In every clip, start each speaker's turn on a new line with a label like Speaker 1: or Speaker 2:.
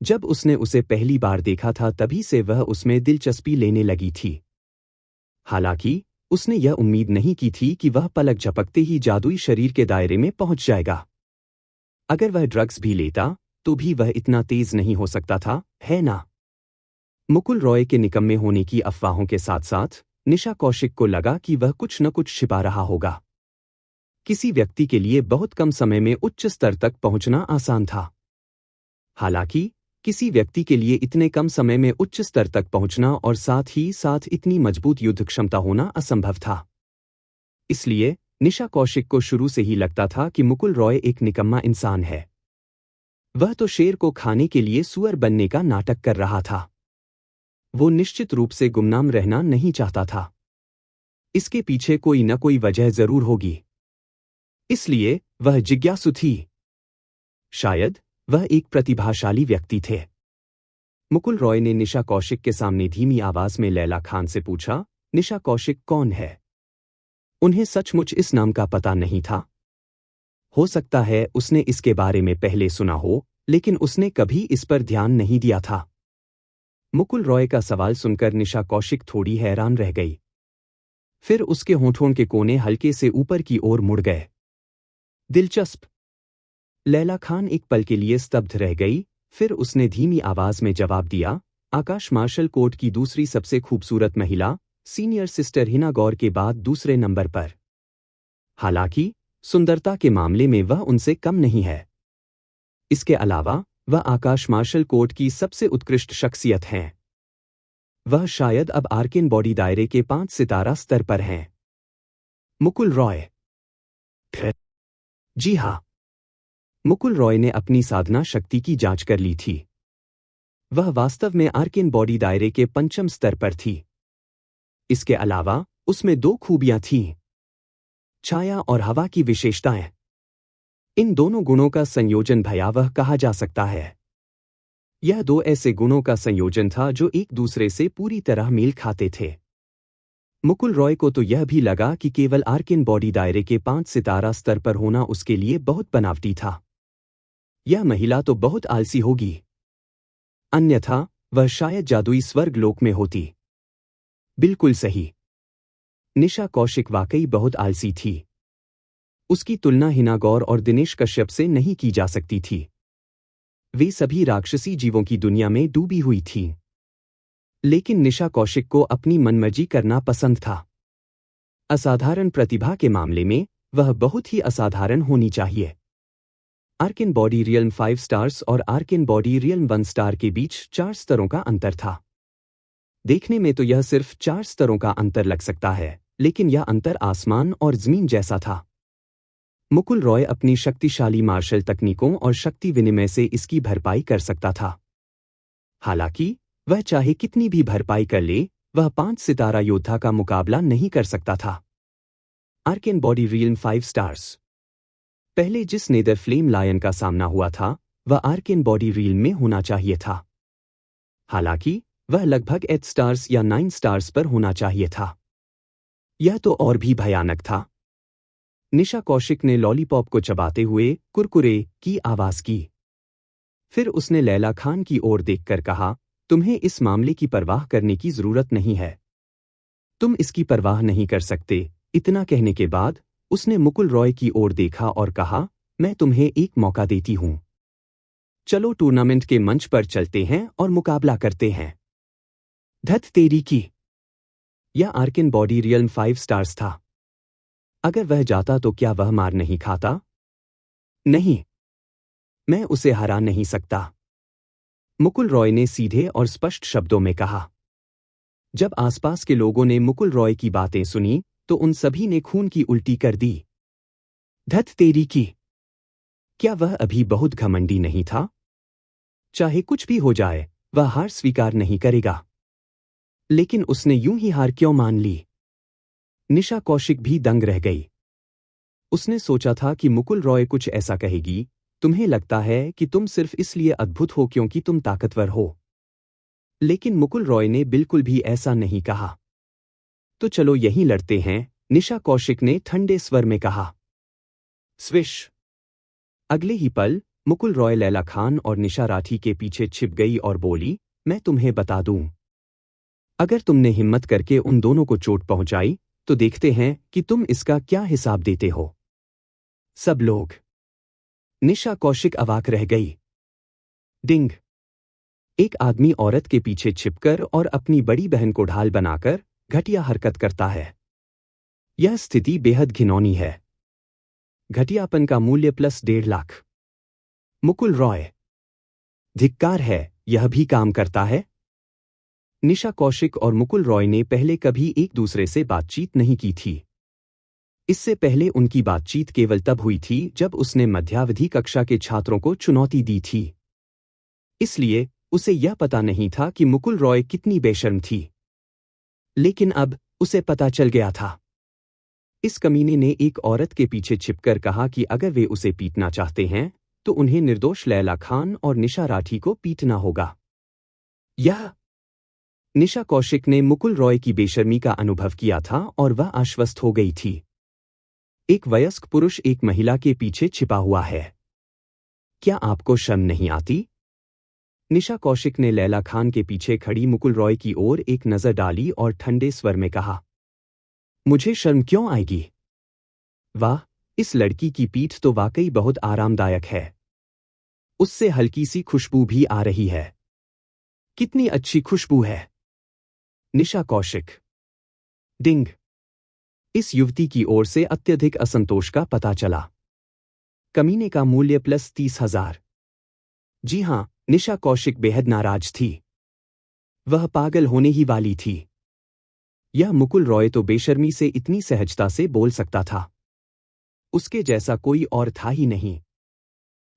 Speaker 1: जब उसने उसे पहली बार देखा था तभी से वह उसमें दिलचस्पी लेने लगी थी। हालांकि उसने यह उम्मीद नहीं की थी कि वह पलक झपकते ही जादुई शरीर के दायरे में पहुंच जाएगा। अगर वह ड्रग्स भी लेता तो भी वह इतना तेज नहीं हो सकता था, है ना? मुकुल रॉय के निकम्मे होने की अफवाहों के साथ साथ निशा कौशिक को लगा कि वह कुछ न कुछ छिपा रहा होगा। किसी व्यक्ति के लिए बहुत कम समय में उच्च स्तर तक पहुंचना आसान था। हालांकि किसी व्यक्ति के लिए इतने कम समय में उच्च स्तर तक पहुंचना और साथ ही साथ इतनी मजबूत युद्ध क्षमता होना असंभव था। इसलिए निशा कौशिक को शुरू से ही लगता था कि मुकुल रॉय एक निकम्मा इंसान है। वह तो शेर को खाने के लिए सुअर बनने का नाटक कर रहा था। वो निश्चित रूप से गुमनाम रहना नहीं चाहता था। इसके पीछे कोई न कोई वजह जरूर होगी। इसलिए वह जिज्ञासु थी। शायद वह एक प्रतिभाशाली व्यक्ति थे। मुकुल रॉय ने निशा कौशिक के सामने धीमी आवाज में लैला खान से पूछा, निशा कौशिक कौन है? उन्हें सचमुच इस नाम का पता नहीं था। हो सकता है उसने इसके बारे में पहले सुना हो, लेकिन उसने कभी इस पर ध्यान नहीं दिया था। मुकुल रॉय का सवाल सुनकर निशा कौशिक थोड़ी हैरान रह गई। फिर उसके होठों के कोने हल्के से ऊपर की ओर मुड़ गए। दिलचस्प। लैला खान एक पल के लिए स्तब्ध रह गई, फिर उसने धीमी आवाज में जवाब दिया, आकाश मार्शल कोर्ट की दूसरी सबसे खूबसूरत महिला, सीनियर सिस्टर हिना गौर के बाद दूसरे नंबर पर। हालांकि सुंदरता के मामले में वह उनसे कम नहीं है। इसके अलावा वह आकाश मार्शल कोर्ट की सबसे उत्कृष्ट शख्सियत हैं। वह शायद अब आर्केन बॉडी दायरे के 5 सितारा स्तर पर हैं। मुकुल रॉय। जी हाँ। मुकुल रॉय ने अपनी साधना शक्ति की जांच कर ली थी। वह वास्तव में आर्केन बॉडी दायरे के 5वें स्तर पर थी। इसके अलावा उसमें 2 खूबियां थीं, छाया और हवा की विशेषताएं। इन दोनों गुणों का संयोजन भयावह कहा जा सकता है। यह 2 ऐसे गुणों का संयोजन था जो एक दूसरे से पूरी तरह मेल खाते थे। मुकुल रॉय को तो यह भी लगा कि केवल आर्केन बॉडी दायरे के 5 सितारा स्तर पर होना उसके लिए बहुत बनावटी था। यह महिला तो बहुत आलसी होगी। अन्यथा वह शायद जादुई स्वर्ग लोक में होती। बिल्कुल सही। निशा कौशिक वाकई बहुत आलसी थी। उसकी तुलना हिना गौर और दिनेश कश्यप से नहीं की जा सकती थी। वे सभी राक्षसी जीवों की दुनिया में डूबी हुई थीं। लेकिन निशा कौशिक को अपनी मनमर्जी करना पसंद था। असाधारण प्रतिभा के मामले में वह बहुत ही असाधारण होनी चाहिए। आर्केन बॉडी रियल्म 5 स्टार्स और आर्केन बॉडी रियल्म 1 स्टार के बीच 4 स्तरों का अंतर था। देखने में तो यह सिर्फ 4 स्तरों का अंतर लग सकता है, लेकिन यह अंतर आसमान और जमीन जैसा था। मुकुल रॉय अपनी शक्तिशाली मार्शल तकनीकों और शक्ति विनिमय से इसकी भरपाई कर सकता था। हालांकि वह चाहे कितनी भी भरपाई कर ले, वह 5 सितारा योद्धा का मुकाबला नहीं कर सकता था। Arcane body realm 5 stars. पहले जिस नेदर फ्लेम लायन का सामना हुआ था, वह आर्केन बॉडी रियल्म में होना चाहिए था। हालांकि वह लगभग 8 स्टार्स या 9 स्टार्स पर होना चाहिए था। यह तो और भी भयानक था। निशा कौशिक ने लॉलीपॉप को चबाते हुए कुरकुरे की आवाज की। फिर उसने लैला खान की ओर देखकर कहा, तुम्हें इस मामले की परवाह करने की जरूरत नहीं है। तुम इसकी परवाह नहीं कर सकते। इतना कहने के बाद उसने मुकुल रॉय की ओर देखा और कहा, मैं तुम्हें एक मौका देती हूं। चलो टूर्नामेंट के मंच पर चलते हैं और मुकाबला करते हैं। धत तेरी की। यह आर्केन बॉडी रियल्म 5 स्टार्स था। अगर वह जाता तो क्या वह मार नहीं खाता? नहीं, मैं उसे हरा नहीं सकता, मुकुल रॉय ने सीधे और स्पष्ट शब्दों में कहा। जब आसपास के लोगों ने मुकुल रॉय की बातें सुनी तो उन सभी ने खून की उल्टी कर दी। धत तेरी की। क्या वह अभी बहुत घमंडी नहीं था? चाहे कुछ भी हो जाए, वह हार स्वीकार नहीं करेगा। लेकिन उसने यूं ही हार क्यों मान ली? निशा कौशिक भी दंग रह गई। उसने सोचा था कि मुकुल रॉय कुछ ऐसा कहेगी, तुम्हें लगता है कि तुम सिर्फ इसलिए अद्भुत हो क्योंकि तुम ताकतवर हो। लेकिन मुकुल रॉय ने बिल्कुल भी ऐसा नहीं कहा। तो चलो यहीं लड़ते हैं, निशा कौशिक ने ठंडे स्वर में कहा। स्विश। अगले ही पल मुकुल रॉय लैला खान और निशा राठी के पीछे छिप गई और बोली, मैं तुम्हें बता दूं। अगर तुमने हिम्मत करके उन दोनों को चोट पहुंचाई तो देखते हैं कि तुम इसका क्या हिसाब देते हो। सब लोग। निशा कौशिक अवाक रह गई। डिंग। एक आदमी औरत के पीछे छिपकर और अपनी बड़ी बहन को ढाल बनाकर घटिया हरकत करता है। यह स्थिति बेहद घिनौनी है। घटियापन का मूल्य प्लस 1.5 लाख। मुकुल रॉय। धिक्कार है, यह भी काम करता है। निशा कौशिक और मुकुल रॉय ने पहले कभी एक दूसरे से बातचीत नहीं की थी। इससे पहले उनकी बातचीत केवल तब हुई थी जब उसने मध्यावधि कक्षा के छात्रों को चुनौती दी थी। इसलिए उसे यह पता नहीं था कि मुकुल रॉय कितनी बेशर्म थी। लेकिन अब उसे पता चल गया था। इस कमीने ने एक औरत के पीछे छिपकर कहा कि अगर वे उसे पीटना चाहते हैं तो उन्हें निर्दोष लैला खान और निशा राठी को पीटना होगा। यह निशा कौशिक ने मुकुल रॉय की बेशर्मी का अनुभव किया था और वह आश्वस्त हो गई थी। एक वयस्क पुरुष एक महिला के पीछे छिपा हुआ है। क्या आपको शर्म नहीं आती? निशा कौशिक ने लैला खान के पीछे खड़ी मुकुल रॉय की ओर एक नजर डाली और ठंडे स्वर में कहा, मुझे शर्म क्यों आएगी? वाह, इस लड़की की पीठ तो वाकई बहुत आरामदायक है। उससे हल्की सी खुशबू भी आ रही है। कितनी अच्छी खुशबू है। निशा कौशिक। डिंग। इस युवती की ओर से अत्यधिक असंतोष का पता चला। कमीने का मूल्य प्लस 30,000। जी हां, निशा कौशिक बेहद नाराज थी। वह पागल होने ही वाली थी। यह मुकुल रॉय तो बेशर्मी से इतनी सहजता से बोल सकता था। उसके जैसा कोई और था ही नहीं।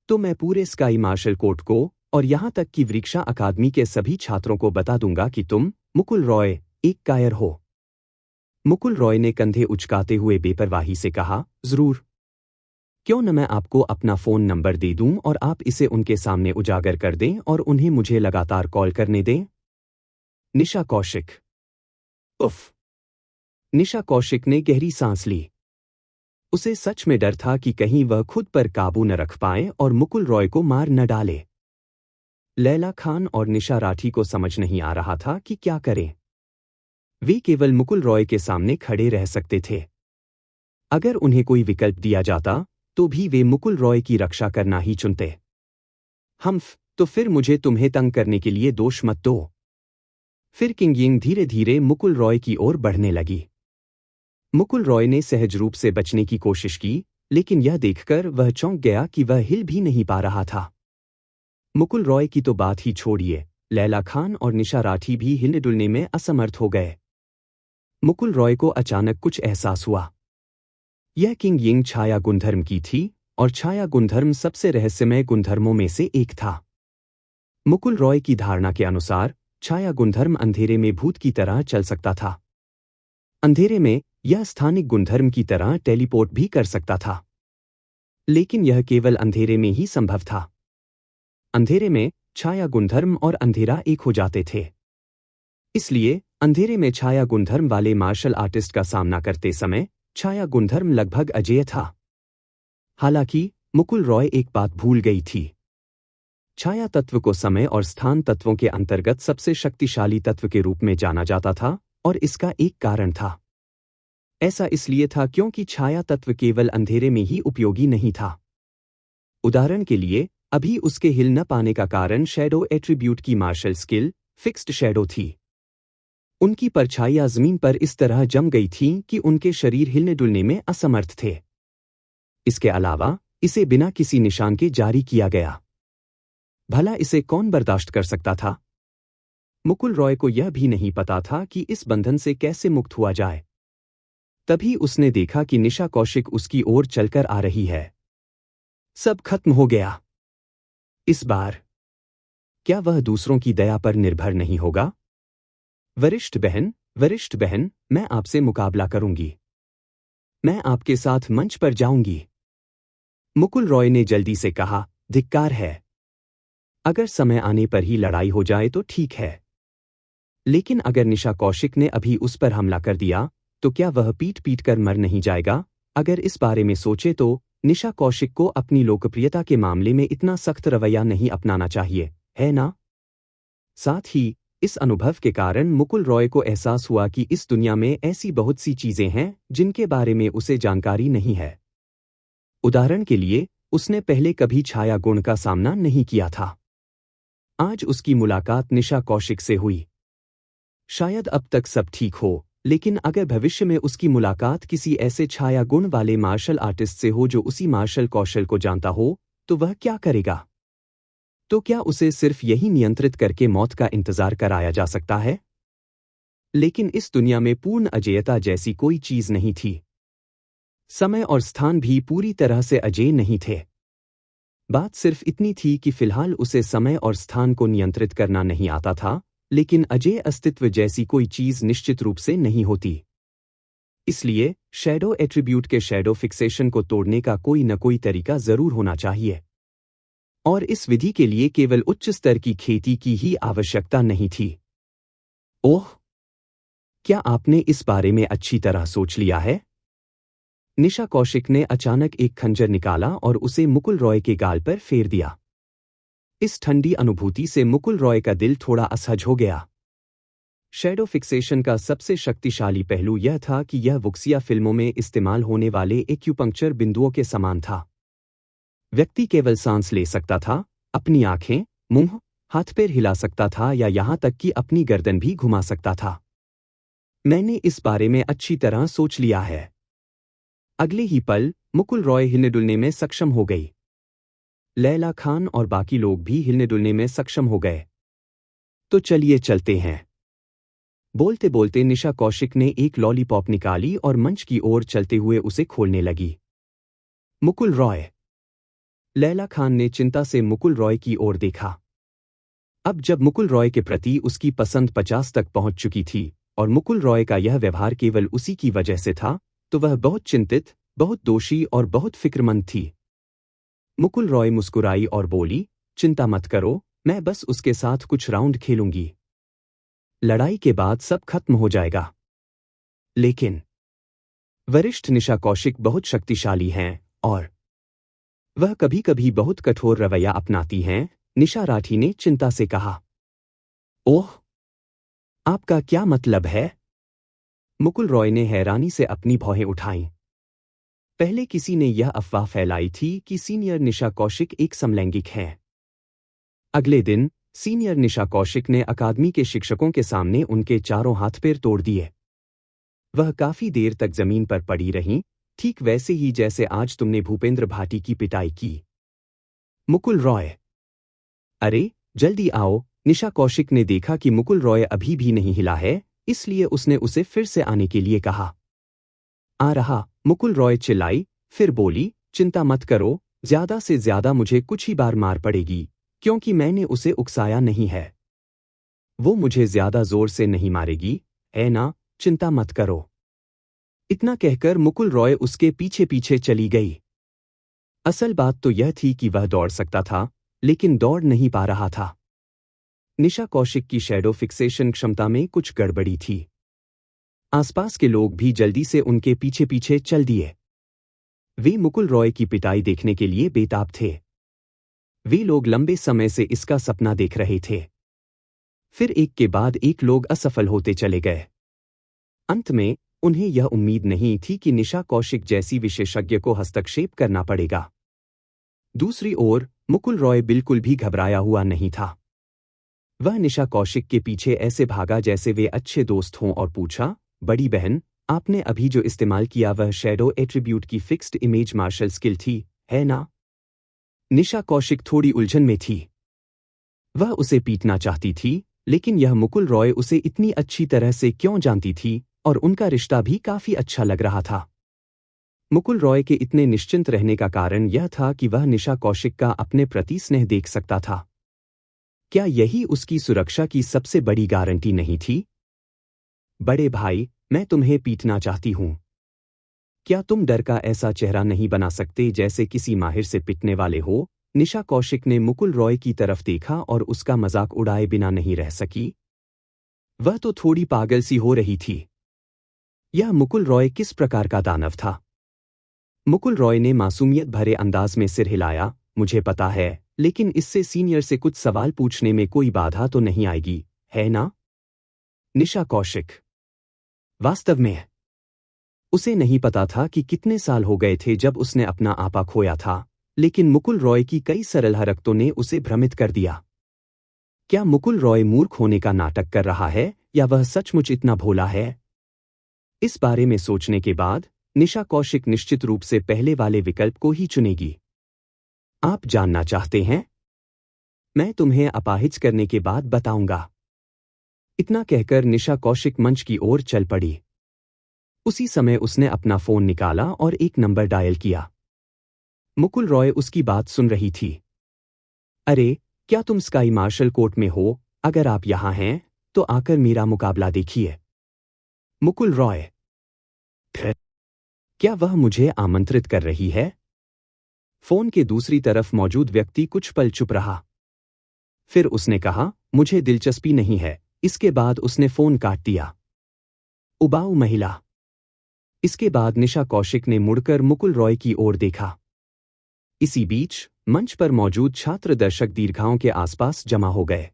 Speaker 1: तो मैं पूरे स्काई मार्शल कोर्ट को और यहां तक कि वृक्षा अकादमी के सभी छात्रों को बता दूंगा कि तुम, मुकुल रॉय, एक कायर हो। मुकुल रॉय ने कंधे उचकाते हुए बेपरवाही से कहा, जरूर। क्यों न मैं आपको अपना फोन नंबर दे दूं और आप इसे उनके सामने उजागर कर दें और उन्हें मुझे लगातार कॉल करने दें। निशा कौशिक। उफ। निशा कौशिक ने गहरी सांस ली। उसे सच में डर था कि कहीं वह खुद पर काबू न रख पाए और मुकुल रॉय को मार न डाले। लैला खान और निशा राठी को समझ नहीं आ रहा था कि क्या करें। वे केवल मुकुल रॉय के सामने खड़े रह सकते थे। अगर उन्हें कोई विकल्प दिया जाता तो भी वे मुकुल रॉय की रक्षा करना ही चुनते। हम्फ, तो फिर मुझे तुम्हें तंग करने के लिए दोष मत दो। फिर किंग यिंग धीरे धीरे मुकुल रॉय की ओर बढ़ने लगी। मुकुल रॉय ने सहज रूप से बचने की कोशिश की, लेकिन यह देखकर वह चौंक गया कि वह हिल भी नहीं पा रहा था। मुकुल रॉय की तो बात ही छोड़िए, लैला खान और निशा राठी भी हिलने डुलने में असमर्थ हो गए। मुकुल रॉय को अचानक कुछ एहसास हुआ। यह किंग यिंग छाया गुणधर्म की थी और छाया गुणधर्म सबसे रहस्यमय गुणधर्मों में से एक था। मुकुल रॉय की धारणा के अनुसार छाया गुणधर्म अंधेरे में भूत की तरह चल सकता था। अंधेरे में यह स्थानिक गुणधर्म की तरह टेलीपोर्ट भी कर सकता था। लेकिन यह केवल अंधेरे में ही संभव था। अंधेरे में छाया गुणधर्म और अंधेरा एक हो जाते थे। इसलिए अंधेरे में छाया गुणधर्म वाले मार्शल आर्टिस्ट का सामना करते समय छाया गुणधर्म लगभग अजेय था। हालांकि मुकुल रॉय एक बात भूल गई थी। छाया तत्व को समय और स्थान तत्वों के अंतर्गत सबसे शक्तिशाली तत्व के रूप में जाना जाता था और इसका एक कारण था। ऐसा इसलिए था क्योंकि छाया तत्व केवल अंधेरे में ही उपयोगी नहीं था। उदाहरण के लिए, अभी उसके हिल न पाने का कारण शैडो एट्रीब्यूट की मार्शल स्किल, फिक्स्ड शैडो थी। उनकी परछाइयां जमीन पर इस तरह जम गई थीं कि उनके शरीर हिलने डुलने में असमर्थ थे। इसके अलावा इसे बिना किसी निशान के जारी किया गया। भला इसे कौन बर्दाश्त कर सकता था? मुकुल रॉय को यह भी नहीं पता था कि इस बंधन से कैसे मुक्त हुआ जाए। तभी उसने देखा कि निशा कौशिक उसकी ओर चलकर आ रही है। सब खत्म हो गया। इस बार क्या वह दूसरों की दया पर निर्भर नहीं होगा? वरिष्ठ बहन, मैं आपसे मुकाबला करूंगी। मैं आपके साथ मंच पर जाऊंगी। मुकुल रॉय ने जल्दी से कहा, धिक्कार है। अगर समय आने पर ही लड़ाई हो जाए तो ठीक है। लेकिन अगर निशा कौशिक ने अभी उस पर हमला कर दिया तो क्या वह पीट पीट कर मर नहीं जाएगा? अगर इस बारे में सोचे तो निशा कौशिक को अपनी लोकप्रियता के मामले में इतना सख्त रवैया नहीं अपनाना चाहिए, है ना? साथ ही इस अनुभव के कारण मुकुल रॉय को एहसास हुआ कि इस दुनिया में ऐसी बहुत सी चीजें हैं जिनके बारे में उसे जानकारी नहीं है। उदाहरण के लिए, उसने पहले कभी छाया गुण का सामना नहीं किया था। आज उसकी मुलाकात निशा कौशिक से हुई। शायद अब तक सब ठीक हो, लेकिन अगर भविष्य में उसकी मुलाकात किसी ऐसे छाया गुण वाले मार्शल आर्टिस्ट से हो जो उसी मार्शल कौशल को जानता हो, तो वह क्या करेगा? तो क्या उसे सिर्फ यही नियंत्रित करके मौत का इंतजार कराया जा सकता है? लेकिन इस दुनिया में पूर्ण अजेयता जैसी कोई चीज नहीं थी। समय और स्थान भी पूरी तरह से अजेय नहीं थे। बात सिर्फ इतनी थी कि फिलहाल उसे समय और स्थान को नियंत्रित करना नहीं आता था, लेकिन अजेय अस्तित्व जैसी कोई चीज निश्चित रूप से नहीं होती। इसलिए शैडो एट्रीब्यूट के शैडो फिक्सेशन को तोड़ने का कोई न कोई तरीका जरूर होना चाहिए। और इस विधि के लिए केवल उच्च स्तर की खेती की ही आवश्यकता नहीं थी। ओह! क्या आपने इस बारे में अच्छी तरह सोच लिया है? निशा कौशिक ने अचानक एक खंजर निकाला और उसे मुकुल रॉय के गाल पर फेर दिया। इस ठंडी अनुभूति से मुकुल रॉय का दिल थोड़ा असहज हो गया। शैडो फिक्सेशन का सबसे शक्तिशाली पहलू यह था कि यह वुक्सिया फिल्मों में इस्तेमाल होने वाले एक्यूपंक्चर बिंदुओं के समान था। व्यक्ति केवल सांस ले सकता था, अपनी आंखें, मुंह, हाथ पैर हिला सकता था या यहां तक कि अपनी गर्दन भी घुमा सकता था। मैंने इस बारे में अच्छी तरह सोच लिया है। अगले ही पल मुकुल रॉय हिलने डुलने में सक्षम हो गई। लैला खान और बाकी लोग भी हिलने डुलने में सक्षम हो गए। तो चलिए चलते हैं। बोलते बोलते निशा कौशिक ने एक लॉलीपॉप निकाली और मंच की ओर चलते हुए उसे खोलने लगी। मुकुल रॉय। लैला खान ने चिंता से मुकुल रॉय की ओर देखा। अब जब मुकुल रॉय के प्रति उसकी पसंद 50 तक पहुंच चुकी थी और मुकुल रॉय का यह व्यवहार केवल उसी की वजह से था, तो वह बहुत चिंतित, बहुत दोषी और बहुत फिक्रमंद थी। मुकुल रॉय मुस्कुराई और बोली, चिंता मत करो, मैं बस उसके साथ कुछ राउंड खेलूंगी। लड़ाई के बाद सब खत्म हो जाएगा। लेकिन वरिष्ठ निशा कौशिक बहुत शक्तिशाली हैं और वह कभी कभी बहुत कठोर रवैया अपनाती हैं, निशा राठी ने चिंता से कहा। ओह! आपका क्या मतलब है? मुकुल रॉय ने हैरानी से अपनी भौहें उठाईं। पहले किसी ने यह अफवाह फैलाई थी कि सीनियर निशा कौशिक एक समलैंगिक हैं। अगले दिन सीनियर निशा कौशिक ने अकादमी के शिक्षकों के सामने उनके चारों हाथ पैर तोड़ दिए। वह काफी देर तक जमीन पर पड़ी रहीं, ठीक वैसे ही जैसे आज तुमने भूपेंद्र भाटी की पिटाई की। मुकुल रॉय। अरे, जल्दी आओ। निशा कौशिक ने देखा कि मुकुल रॉय अभी भी नहीं हिला है, इसलिए उसने उसे फिर से आने के लिए कहा। आ रहा, मुकुल रॉय चिल्लाई, फिर बोली, चिंता मत करो, ज्यादा से ज्यादा मुझे कुछ ही बार मार पड़ेगी, क्योंकि मैंने उसे उकसाया नहीं है। वो मुझे ज्यादा जोर से नहीं मारेगी, है ना? चिंता मत करो। इतना कहकर मुकुल रॉय उसके पीछे पीछे चली गई। असल बात तो यह थी कि वह दौड़ सकता था, लेकिन दौड़ नहीं पा रहा था। निशा कौशिक की शैडो फिक्सेशन क्षमता में कुछ गड़बड़ी थी। आसपास के लोग भी जल्दी से उनके पीछे पीछे चल दिए। वे मुकुल रॉय की पिटाई देखने के लिए बेताब थे। वे लोग लंबे समय से इसका सपना देख रहे थे। फिर एक के बाद एक लोग असफल होते चले गए। अंत में उन्हें यह उम्मीद नहीं थी कि निशा कौशिक जैसी विशेषज्ञ को हस्तक्षेप करना पड़ेगा। दूसरी ओर मुकुल रॉय बिल्कुल भी घबराया हुआ नहीं था। वह निशा कौशिक के पीछे ऐसे भागा जैसे वे अच्छे दोस्त हों और पूछा, बड़ी बहन, आपने अभी जो इस्तेमाल किया वह शैडो एट्रीब्यूट की फिक्स्ड इमेज मार्शल स्किल थी, है ना? निशा कौशिक थोड़ी उलझन में थी। वह उसे पीटना चाहती थी, लेकिन यह मुकुल रॉय उसे इतनी अच्छी तरह से क्यों जानती थी और उनका रिश्ता भी काफी अच्छा लग रहा था। मुकुल रॉय के इतने निश्चिंत रहने का कारण यह था कि वह निशा कौशिक का अपने प्रति स्नेह देख सकता था। क्या यही उसकी सुरक्षा की सबसे बड़ी गारंटी नहीं थी? बड़े भाई, मैं तुम्हें पीटना चाहती हूं। क्या तुम डर का ऐसा चेहरा नहीं बना सकते जैसे किसी माहिर से पिटने वाले हो? निशा कौशिक ने मुकुल रॉय की तरफ देखा और उसका मजाक उड़ाए बिना नहीं रह सकी। वह तो थोड़ी पागल सी हो रही थी। यह मुकुल रॉय किस प्रकार का दानव था? मुकुल रॉय ने मासूमियत भरे अंदाज में सिर हिलाया। मुझे पता है, लेकिन इससे सीनियर से कुछ सवाल पूछने में कोई बाधा तो नहीं आएगी, है ना? निशा कौशिक। वास्तव में उसे नहीं पता था कि कितने साल हो गए थे जब उसने अपना आपा खोया था, लेकिन मुकुल रॉय की कई सरल हरकतों ने उसे भ्रमित कर दिया। क्या मुकुल रॉय मूर्ख होने का नाटक कर रहा है या वह सचमुच इतना भोला है? इस बारे में सोचने के बाद निशा कौशिक निश्चित रूप से पहले वाले विकल्प को ही चुनेगी। आप जानना चाहते हैं? मैं तुम्हें अपाहिज करने के बाद बताऊंगा। इतना कहकर निशा कौशिक मंच की ओर चल पड़ी। उसी समय उसने अपना फोन निकाला और एक नंबर डायल किया। मुकुल रॉय उसकी बात सुन रही थी। अरे, क्या तुम स्काई मार्शल कोर्ट में हो? अगर आप यहां हैं तो आकर मेरा मुकाबला देखिए। मुकुल रॉय। फिर क्या वह मुझे आमंत्रित कर रही है? फोन के दूसरी तरफ मौजूद व्यक्ति कुछ पल चुप रहा। फिर उसने कहा, मुझे दिलचस्पी नहीं है। इसके बाद उसने फोन काट दिया। उबाऊ महिला। इसके बाद निशा कौशिक ने मुड़कर मुकुल रॉय की ओर देखा। इसी बीच मंच पर मौजूद छात्र दर्शक दीर्घाओं के आसपास जमा हो गए।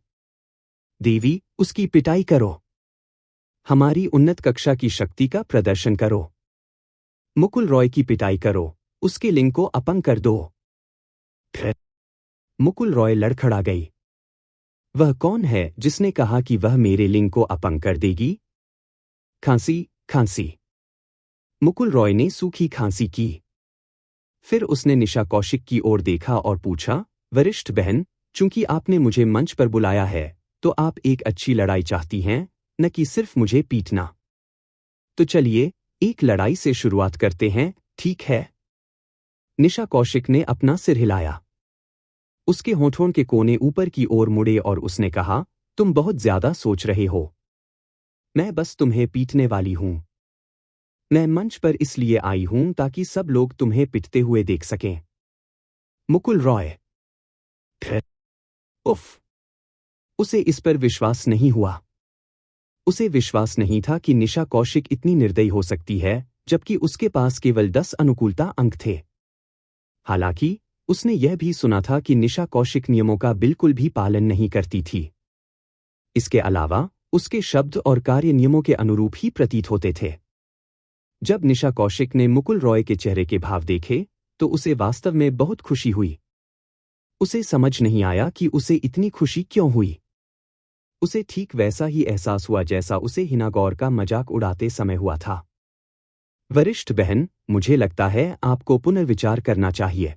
Speaker 1: देवी, उसकी पिटाई करो। हमारी उन्नत कक्षा की शक्ति का प्रदर्शन करो। मुकुल रॉय की पिटाई करो। उसके लिंग को अपंग कर दो। फिर मुकुल रॉय लड़खड़ा गई। वह कौन है जिसने कहा कि वह मेरे लिंग को अपंग कर देगी? खांसी, खांसी। मुकुल रॉय ने सूखी खांसी की। फिर उसने निशा कौशिक की ओर देखा और पूछा, वरिष्ठ बहन, चूंकि आपने मुझे मंच पर बुलाया है तो आप एक अच्छी लड़ाई चाहती हैं, न कि सिर्फ मुझे पीटना। तो चलिए एक लड़ाई से शुरुआत करते हैं, ठीक है? निशा कौशिक ने अपना सिर हिलाया। उसके होठों के कोने ऊपर की ओर मुड़े और उसने कहा, तुम बहुत ज्यादा सोच रहे हो। मैं बस तुम्हें पीटने वाली हूं। मैं मंच पर इसलिए आई हूं ताकि सब लोग तुम्हें पिटते हुए देख सकें। मुकुल रॉय। फिर उफ। उसे इस पर विश्वास नहीं हुआ। उसे विश्वास नहीं था कि निशा कौशिक इतनी निर्दयी हो सकती है, जबकि उसके पास केवल 10 अनुकूलता अंक थे। हालांकि उसने यह भी सुना था कि निशा कौशिक नियमों का बिल्कुल भी पालन नहीं करती थी। इसके अलावा उसके शब्द और कार्य नियमों के अनुरूप ही प्रतीत होते थे। जब निशा कौशिक ने मुकुल रॉय के चेहरे के भाव देखे तो उसे वास्तव में बहुत खुशी हुई। उसे समझ नहीं आया कि उसे इतनी खुशी क्यों हुई। उसे ठीक वैसा ही एहसास हुआ जैसा उसे हिना गौर का मजाक उड़ाते समय हुआ था। वरिष्ठ बहन, मुझे लगता है आपको पुनर्विचार करना चाहिए।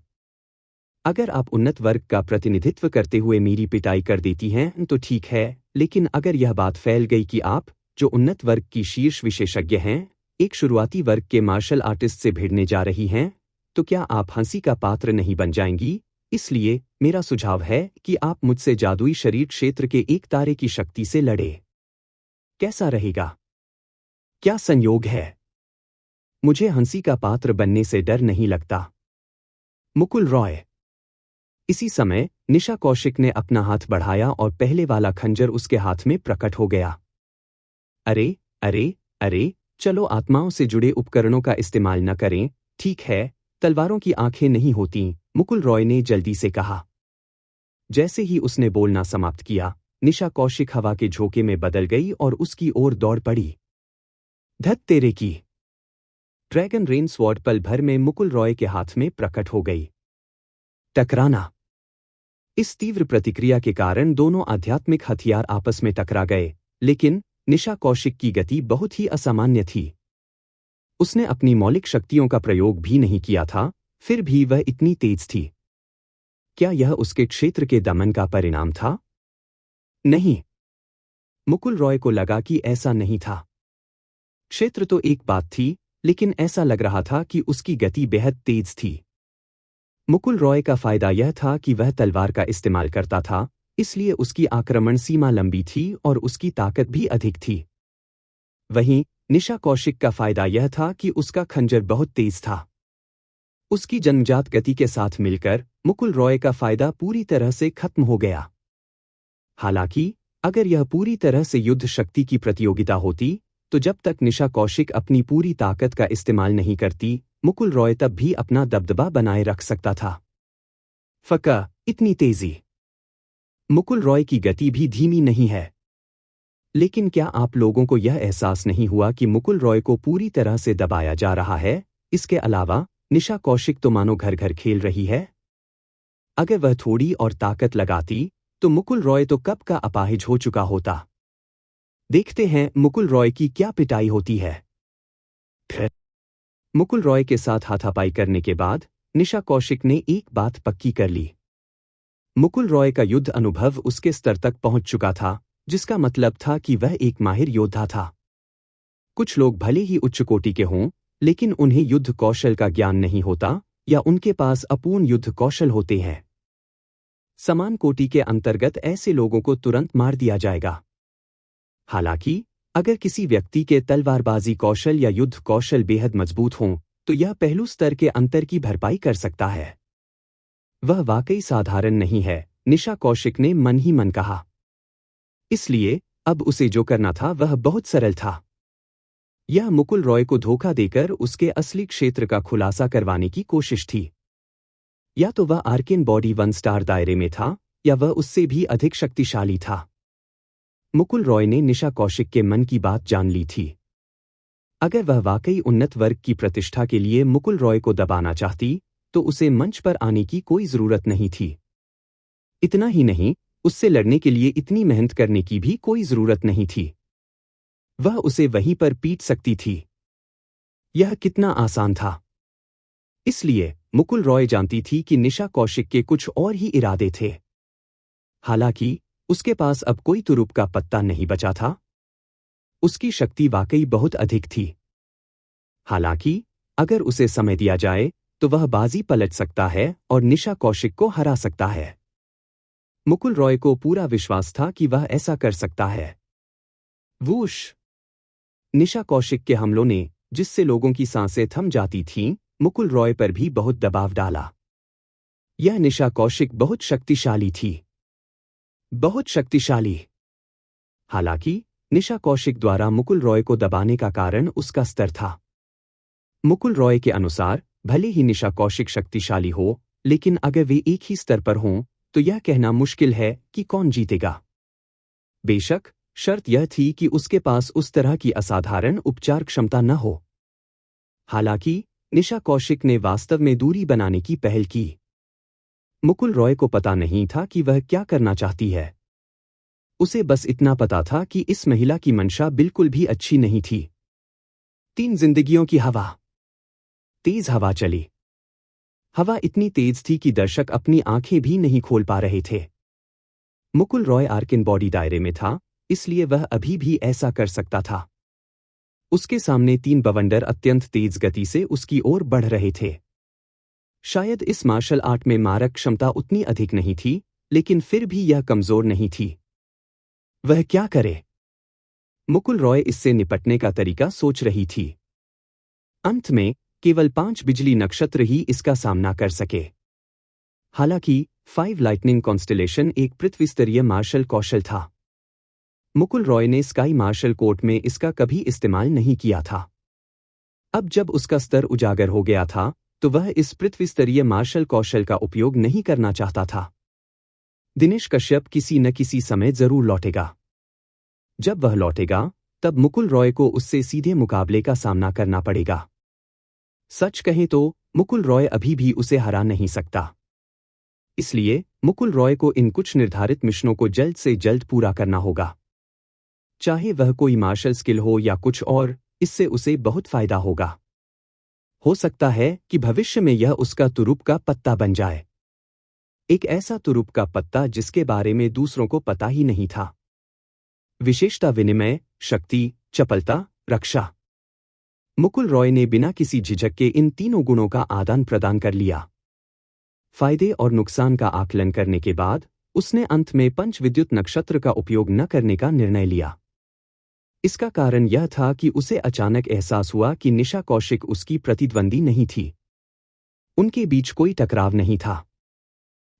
Speaker 1: अगर आप उन्नत वर्ग का प्रतिनिधित्व करते हुए मेरी पिटाई कर देती हैं तो ठीक है, लेकिन अगर यह बात फैल गई कि आप, जो उन्नत वर्ग की शीर्ष विशेषज्ञ हैं, एक शुरुआती वर्ग के मार्शल आर्टिस्ट से भिड़ने जा रही हैं, तो क्या आप हंसी का पात्र नहीं बन जाएंगी? इसलिए मेरा सुझाव है कि आप मुझसे जादुई शरीर क्षेत्र के एक तारे की शक्ति से लड़े। कैसा रहेगा? क्या संयोग है? मुझे हंसी का पात्र बनने से डर नहीं लगता। मुकुल रॉय। इसी समय निशा कौशिक ने अपना हाथ बढ़ाया और पहले वाला खंजर उसके हाथ में प्रकट हो गया। अरे, अरे, अरे, चलो आत्माओं से जुड़े उपकरणों का इस्तेमाल न करें, ठीक है? तलवारों की आंखें नहीं होती, मुकुल रॉय ने जल्दी से कहा। जैसे ही उसने बोलना समाप्त किया, निशा कौशिक हवा के झोंके में बदल गई और उसकी ओर दौड़ पड़ी। धत तेरे की। ड्रैगन रेन स्वॉर्ड पल भर में मुकुल रॉय के हाथ में प्रकट हो गई। टकराना। इस तीव्र प्रतिक्रिया के कारण दोनों आध्यात्मिक हथियार आपस में टकरा गए, लेकिन निशा कौशिक की गति बहुत ही असामान्य थी। उसने अपनी मौलिक शक्तियों का प्रयोग भी नहीं किया था, फिर भी वह इतनी तेज थी। क्या यह उसके क्षेत्र के दमन का परिणाम था? नहीं। मुकुल रॉय को लगा कि ऐसा नहीं था। क्षेत्र तो एक बात थी, लेकिन ऐसा लग रहा था कि उसकी गति बेहद तेज थी। मुकुल रॉय का फायदा यह था कि वह तलवार का इस्तेमाल करता था, इसलिए उसकी आक्रमण सीमा लंबी थी और उसकी ताकत भी अधिक थी। वहीं निशा कौशिक का फायदा यह था कि उसका खंजर बहुत तेज था। उसकी जन्मजात गति के साथ मिलकर मुकुल रॉय का फायदा पूरी तरह से खत्म हो गया। हालांकि अगर यह पूरी तरह से युद्ध शक्ति की प्रतियोगिता होती, तो जब तक निशा कौशिक अपनी पूरी ताकत का इस्तेमाल नहीं करती, मुकुल रॉय तब भी अपना दबदबा बनाए रख सकता था। फका, इतनी तेजी। मुकुल रॉय की गति भी धीमी नहीं है। लेकिन क्या आप लोगों को यह एहसास नहीं हुआ कि मुकुल रॉय को पूरी तरह से दबाया जा रहा है? इसके अलावा निशा कौशिक तो मानो घर घर खेल रही है। अगर वह थोड़ी और ताकत लगाती तो मुकुल रॉय तो कब का अपाहिज हो चुका होता। देखते हैं मुकुल रॉय की क्या पिटाई होती है। फिर मुकुल रॉय के साथ हाथापाई करने के बाद निशा कौशिक ने एक बात पक्की कर ली। मुकुल रॉय का युद्ध अनुभव उसके स्तर तक पहुंच चुका था, जिसका मतलब था कि वह एक माहिर योद्धा था। कुछ लोग भले ही उच्च कोटि के हों, लेकिन उन्हें युद्ध कौशल का ज्ञान नहीं होता या उनके पास अपूर्ण युद्ध कौशल होते हैं। समान कोटि के अंतर्गत ऐसे लोगों को तुरंत मार दिया जाएगा। हालांकि अगर किसी व्यक्ति के तलवारबाजी कौशल या युद्ध कौशल बेहद मजबूत हों, तो यह पहलू स्तर के अंतर की भरपाई कर सकता है। वह वाकई साधारण नहीं है, निशा कौशिक ने मन ही मन कहा। इसलिए अब उसे जो करना था वह बहुत सरल था। यह मुकुल रॉय को धोखा देकर उसके असली क्षेत्र का खुलासा करवाने की कोशिश थी। या तो वह आर्केन बॉडी 1 स्टार दायरे में था, या वह उससे भी अधिक शक्तिशाली था। मुकुल रॉय ने निशा कौशिक के मन की बात जान ली थी। अगर वह वाकई उन्नत वर्ग की प्रतिष्ठा के लिए मुकुल रॉय को दबाना चाहती, तो उसे मंच पर आने की कोई जरूरत नहीं थी। इतना ही नहीं, उससे लड़ने के लिए इतनी मेहनत करने की भी कोई जरूरत नहीं थी। वह उसे वहीं पर पीट सकती थी। यह कितना आसान था। इसलिए मुकुल रॉय जानती थी कि निशा कौशिक के कुछ और ही इरादे थे। हालांकि उसके पास अब कोई तुरुप का पत्ता नहीं बचा था। उसकी शक्ति वाकई बहुत अधिक थी। हालांकि अगर उसे समय दिया जाए तो वह बाजी पलट सकता है और निशा कौशिक को हरा सकता है। मुकुल रॉय को पूरा विश्वास था कि वह ऐसा कर सकता है। वूश! निशा कौशिक के हमलों ने, जिससे लोगों की सांसें थम जाती थीं, मुकुल रॉय पर भी बहुत दबाव डाला। यह निशा कौशिक बहुत शक्तिशाली थी। बहुत शक्तिशाली। हालांकि निशा कौशिक द्वारा मुकुल रॉय को दबाने का कारण उसका स्तर था। मुकुल रॉय के अनुसार भले ही निशा कौशिक शक्तिशाली हो, लेकिन अगर वे एक ही स्तर पर हों, तो यह कहना मुश्किल है कि कौन जीतेगा। बेशक शर्त यह थी कि उसके पास उस तरह की असाधारण उपचार क्षमता न हो। हालांकि निशा कौशिक ने वास्तव में दूरी बनाने की पहल की। मुकुल रॉय को पता नहीं था कि वह क्या करना चाहती है। उसे बस इतना पता था कि इस महिला की मंशा बिल्कुल भी अच्छी नहीं थी। 3 जिंदगियों की हवा। तेज हवा चली। हवा इतनी तेज थी कि दर्शक अपनी आंखें भी नहीं खोल पा रहे थे। मुकुल रॉय आर्केन बॉडी दायरे में था, इसलिए वह अभी भी ऐसा कर सकता था। उसके सामने 3 बवंडर अत्यंत तेज गति से उसकी ओर बढ़ रहे थे। शायद इस मार्शल आर्ट में मारक क्षमता उतनी अधिक नहीं थी, लेकिन फिर भी यह कमजोर नहीं थी। वह क्या करे? मुकुल रॉय इससे निपटने का तरीका सोच रही थी। अंत में केवल 5 बिजली नक्षत्र ही इसका सामना कर सके। हालांकि 5 लाइटनिंग कॉन्स्टेलेशन एक पृथ्वी स्तरीय मार्शल कौशल था। मुकुल रॉय ने स्काई मार्शल कोर्ट में इसका कभी इस्तेमाल नहीं किया था। अब जब उसका स्तर उजागर हो गया था, तो वह इस पृथ्वी स्तरीय मार्शल कौशल का उपयोग नहीं करना चाहता था। दिनेश कश्यप किसी न किसी समय जरूर लौटेगा। जब वह लौटेगा, तब मुकुल रॉय को उससे सीधे मुकाबले का सामना करना पड़ेगा। सच कहें तो मुकुल रॉय अभी भी उसे हरा नहीं सकता। इसलिए मुकुल रॉय को इन कुछ निर्धारित मिशनों को जल्द से जल्द पूरा करना होगा। चाहे वह कोई मार्शल स्किल हो या कुछ और, इससे उसे बहुत फायदा होगा। हो सकता है कि भविष्य में यह उसका तुरुप का पत्ता बन जाए। एक ऐसा तुरुप का पत्ता जिसके बारे में दूसरों को पता ही नहीं था। विशेषता विनिमय, शक्ति, चपलता, रक्षा। मुकुल रॉय ने बिना किसी झिझक के इन तीनों गुणों का आदान प्रदान कर लिया। फायदे और नुकसान का आकलन करने के बाद उसने अंत में पंचविद्युत नक्षत्र का उपयोग न करने का निर्णय लिया। इसका कारण यह था कि उसे अचानक एहसास हुआ कि निशा कौशिक उसकी प्रतिद्वंदी नहीं थी। उनके बीच कोई टकराव नहीं था।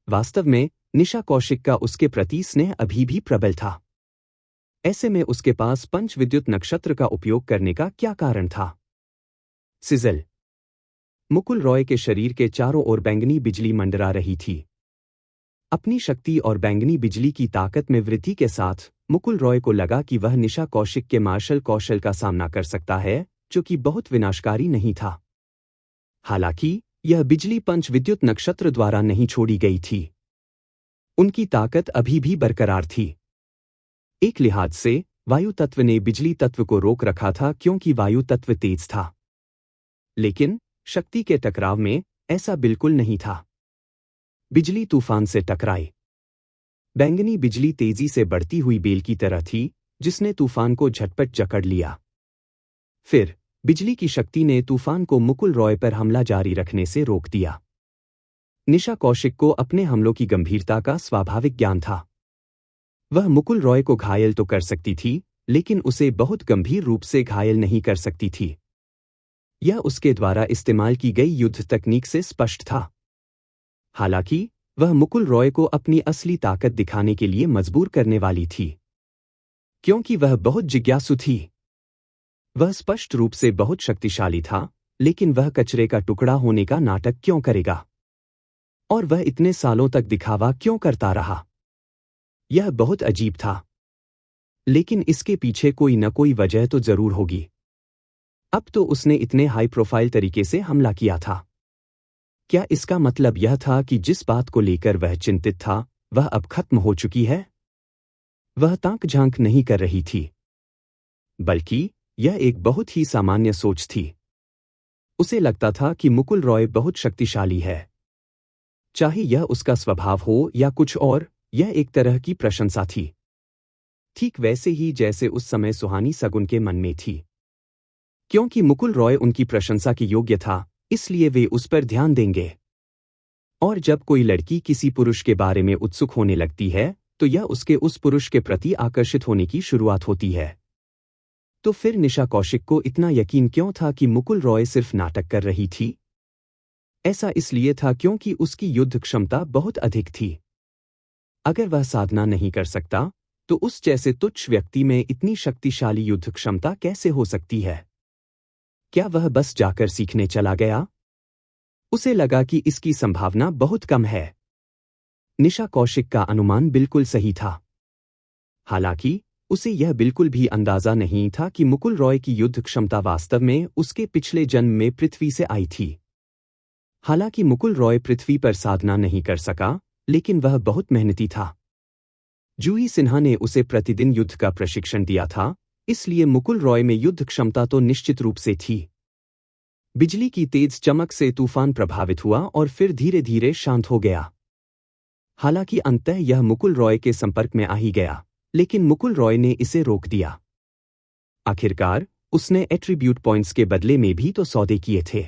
Speaker 1: वास्तव में निशा कौशिक का उसके प्रति स्नेह अभी भी प्रबल था। ऐसे में उसके पास पंचविद्युत नक्षत्र का उपयोग करने का क्या कारण था? सिजल। मुकुल रॉय के शरीर के चारों ओर बैंगनी बिजली मंडरा रही थी। अपनी शक्ति और बैंगनी बिजली की ताकत में वृद्धि के साथ मुकुल रॉय को लगा कि वह निशा कौशिक के मार्शल कौशल का सामना कर सकता है, जो कि बहुत विनाशकारी नहीं था। हालांकि यह बिजली पंच विद्युत नक्षत्र द्वारा नहीं छोड़ी गई थी। उनकी ताकत अभी भी बरकरार थी। एक लिहाज से वायु तत्व ने बिजली तत्व को रोक रखा था क्योंकि वायु तत्व तेज था। लेकिन शक्ति के टकराव में ऐसा बिल्कुल नहीं था। बिजली तूफान से टकराई। बैंगनी बिजली तेजी से बढ़ती हुई बेल की तरह थी, जिसने तूफान को झटपट जकड़ लिया। फिर बिजली की शक्ति ने तूफान को मुकुल रॉय पर हमला जारी रखने से रोक दिया। निशा कौशिक को अपने हमलों की गंभीरता का स्वाभाविक ज्ञान था। वह मुकुल रॉय को घायल तो कर सकती थी, लेकिन उसे बहुत गंभीर रूप से घायल नहीं कर सकती थी। यह उसके द्वारा इस्तेमाल की गई युद्ध तकनीक से स्पष्ट था। हालांकि वह मुकुल रॉय को अपनी असली ताकत दिखाने के लिए मजबूर करने वाली थी, क्योंकि वह बहुत जिज्ञासु थी। वह स्पष्ट रूप से बहुत शक्तिशाली था, लेकिन वह कचरे का टुकड़ा होने का नाटक क्यों करेगा? और वह इतने सालों तक दिखावा क्यों करता रहा? यह बहुत अजीब था। लेकिन इसके पीछे कोई न कोई वजह तो जरूर होगी। अब तो उसने इतने हाई प्रोफाइल तरीके से हमला किया था। क्या इसका मतलब यह था कि जिस बात को लेकर वह चिंतित था, वह अब खत्म हो चुकी है? वह ताक झांक नहीं कर रही थी, बल्कि यह एक बहुत ही सामान्य सोच थी। उसे लगता था कि मुकुल रॉय बहुत शक्तिशाली है। चाहे यह उसका स्वभाव हो या कुछ और, यह एक तरह की प्रशंसा थी। ठीक वैसे ही जैसे उस समय सुहानी सगुन के मन में थी। क्योंकि मुकुल रॉय उनकी प्रशंसा की योग्य था, इसलिए वे उस पर ध्यान देंगे। और जब कोई लड़की किसी पुरुष के बारे में उत्सुक होने लगती है, तो यह उसके उस पुरुष के प्रति आकर्षित होने की शुरुआत होती है। तो फिर निशा कौशिक को इतना यकीन क्यों था कि मुकुल रॉय सिर्फ नाटक कर रही थी? ऐसा इसलिए था क्योंकि उसकी युद्ध क्षमता बहुत अधिक थी। अगर वह साधना नहीं कर सकता, तो उस जैसे तुच्छ व्यक्ति में इतनी शक्तिशाली युद्ध क्षमता कैसे हो सकती है? क्या वह बस जाकर सीखने चला गया? उसे लगा कि इसकी संभावना बहुत कम है। निशा कौशिक का अनुमान बिल्कुल सही था। हालांकि उसे यह बिल्कुल भी अंदाजा नहीं था कि मुकुल रॉय की युद्ध क्षमता वास्तव में उसके पिछले जन्म में पृथ्वी से आई थी। हालांकि मुकुल रॉय पृथ्वी पर साधना नहीं कर सका, लेकिन वह बहुत मेहनती था। जूही सिन्हा ने उसे प्रतिदिन युद्ध का प्रशिक्षण दिया था, इसलिए मुकुल रॉय में युद्ध क्षमता तो निश्चित रूप से थी। बिजली की तेज चमक से तूफान प्रभावित हुआ और फिर धीरे धीरे शांत हो गया। हालांकि अंततः यह मुकुल रॉय के संपर्क में आ ही गया, लेकिन मुकुल रॉय ने इसे रोक दिया। आखिरकार उसने एट्रीब्यूट पॉइंट्स के बदले में भी तो सौदे किए थे।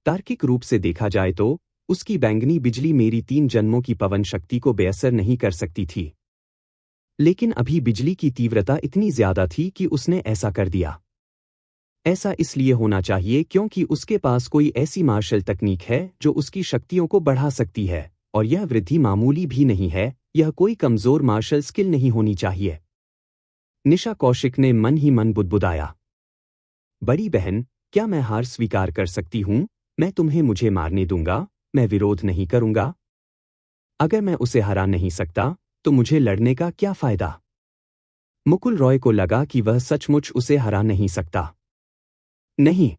Speaker 1: तार्किक रूप से देखा जाए तो उसकी बैंगनी बिजली मेरी 3 जन्मों की पवन शक्ति को बेअसर नहीं कर सकती थी। लेकिन अभी बिजली की तीव्रता इतनी ज्यादा थी कि उसने ऐसा कर दिया। ऐसा इसलिए होना चाहिए क्योंकि उसके पास कोई ऐसी मार्शल तकनीक है जो उसकी शक्तियों को बढ़ा सकती है, और यह वृद्धि मामूली भी नहीं है। यह कोई कमजोर मार्शल स्किल नहीं होनी चाहिए। निशा कौशिक ने मन ही मन बुदबुदाया, बड़ी बहन, क्या मैं हार स्वीकार कर सकती हूं? मैं तुम्हें मुझे मारने दूंगा, मैं विरोध नहीं करूंगा। अगर मैं उसे हरा नहीं सकता, तो मुझे लड़ने का क्या फायदा? मुकुल रॉय को लगा कि वह सचमुच उसे हरा नहीं सकता। नहीं।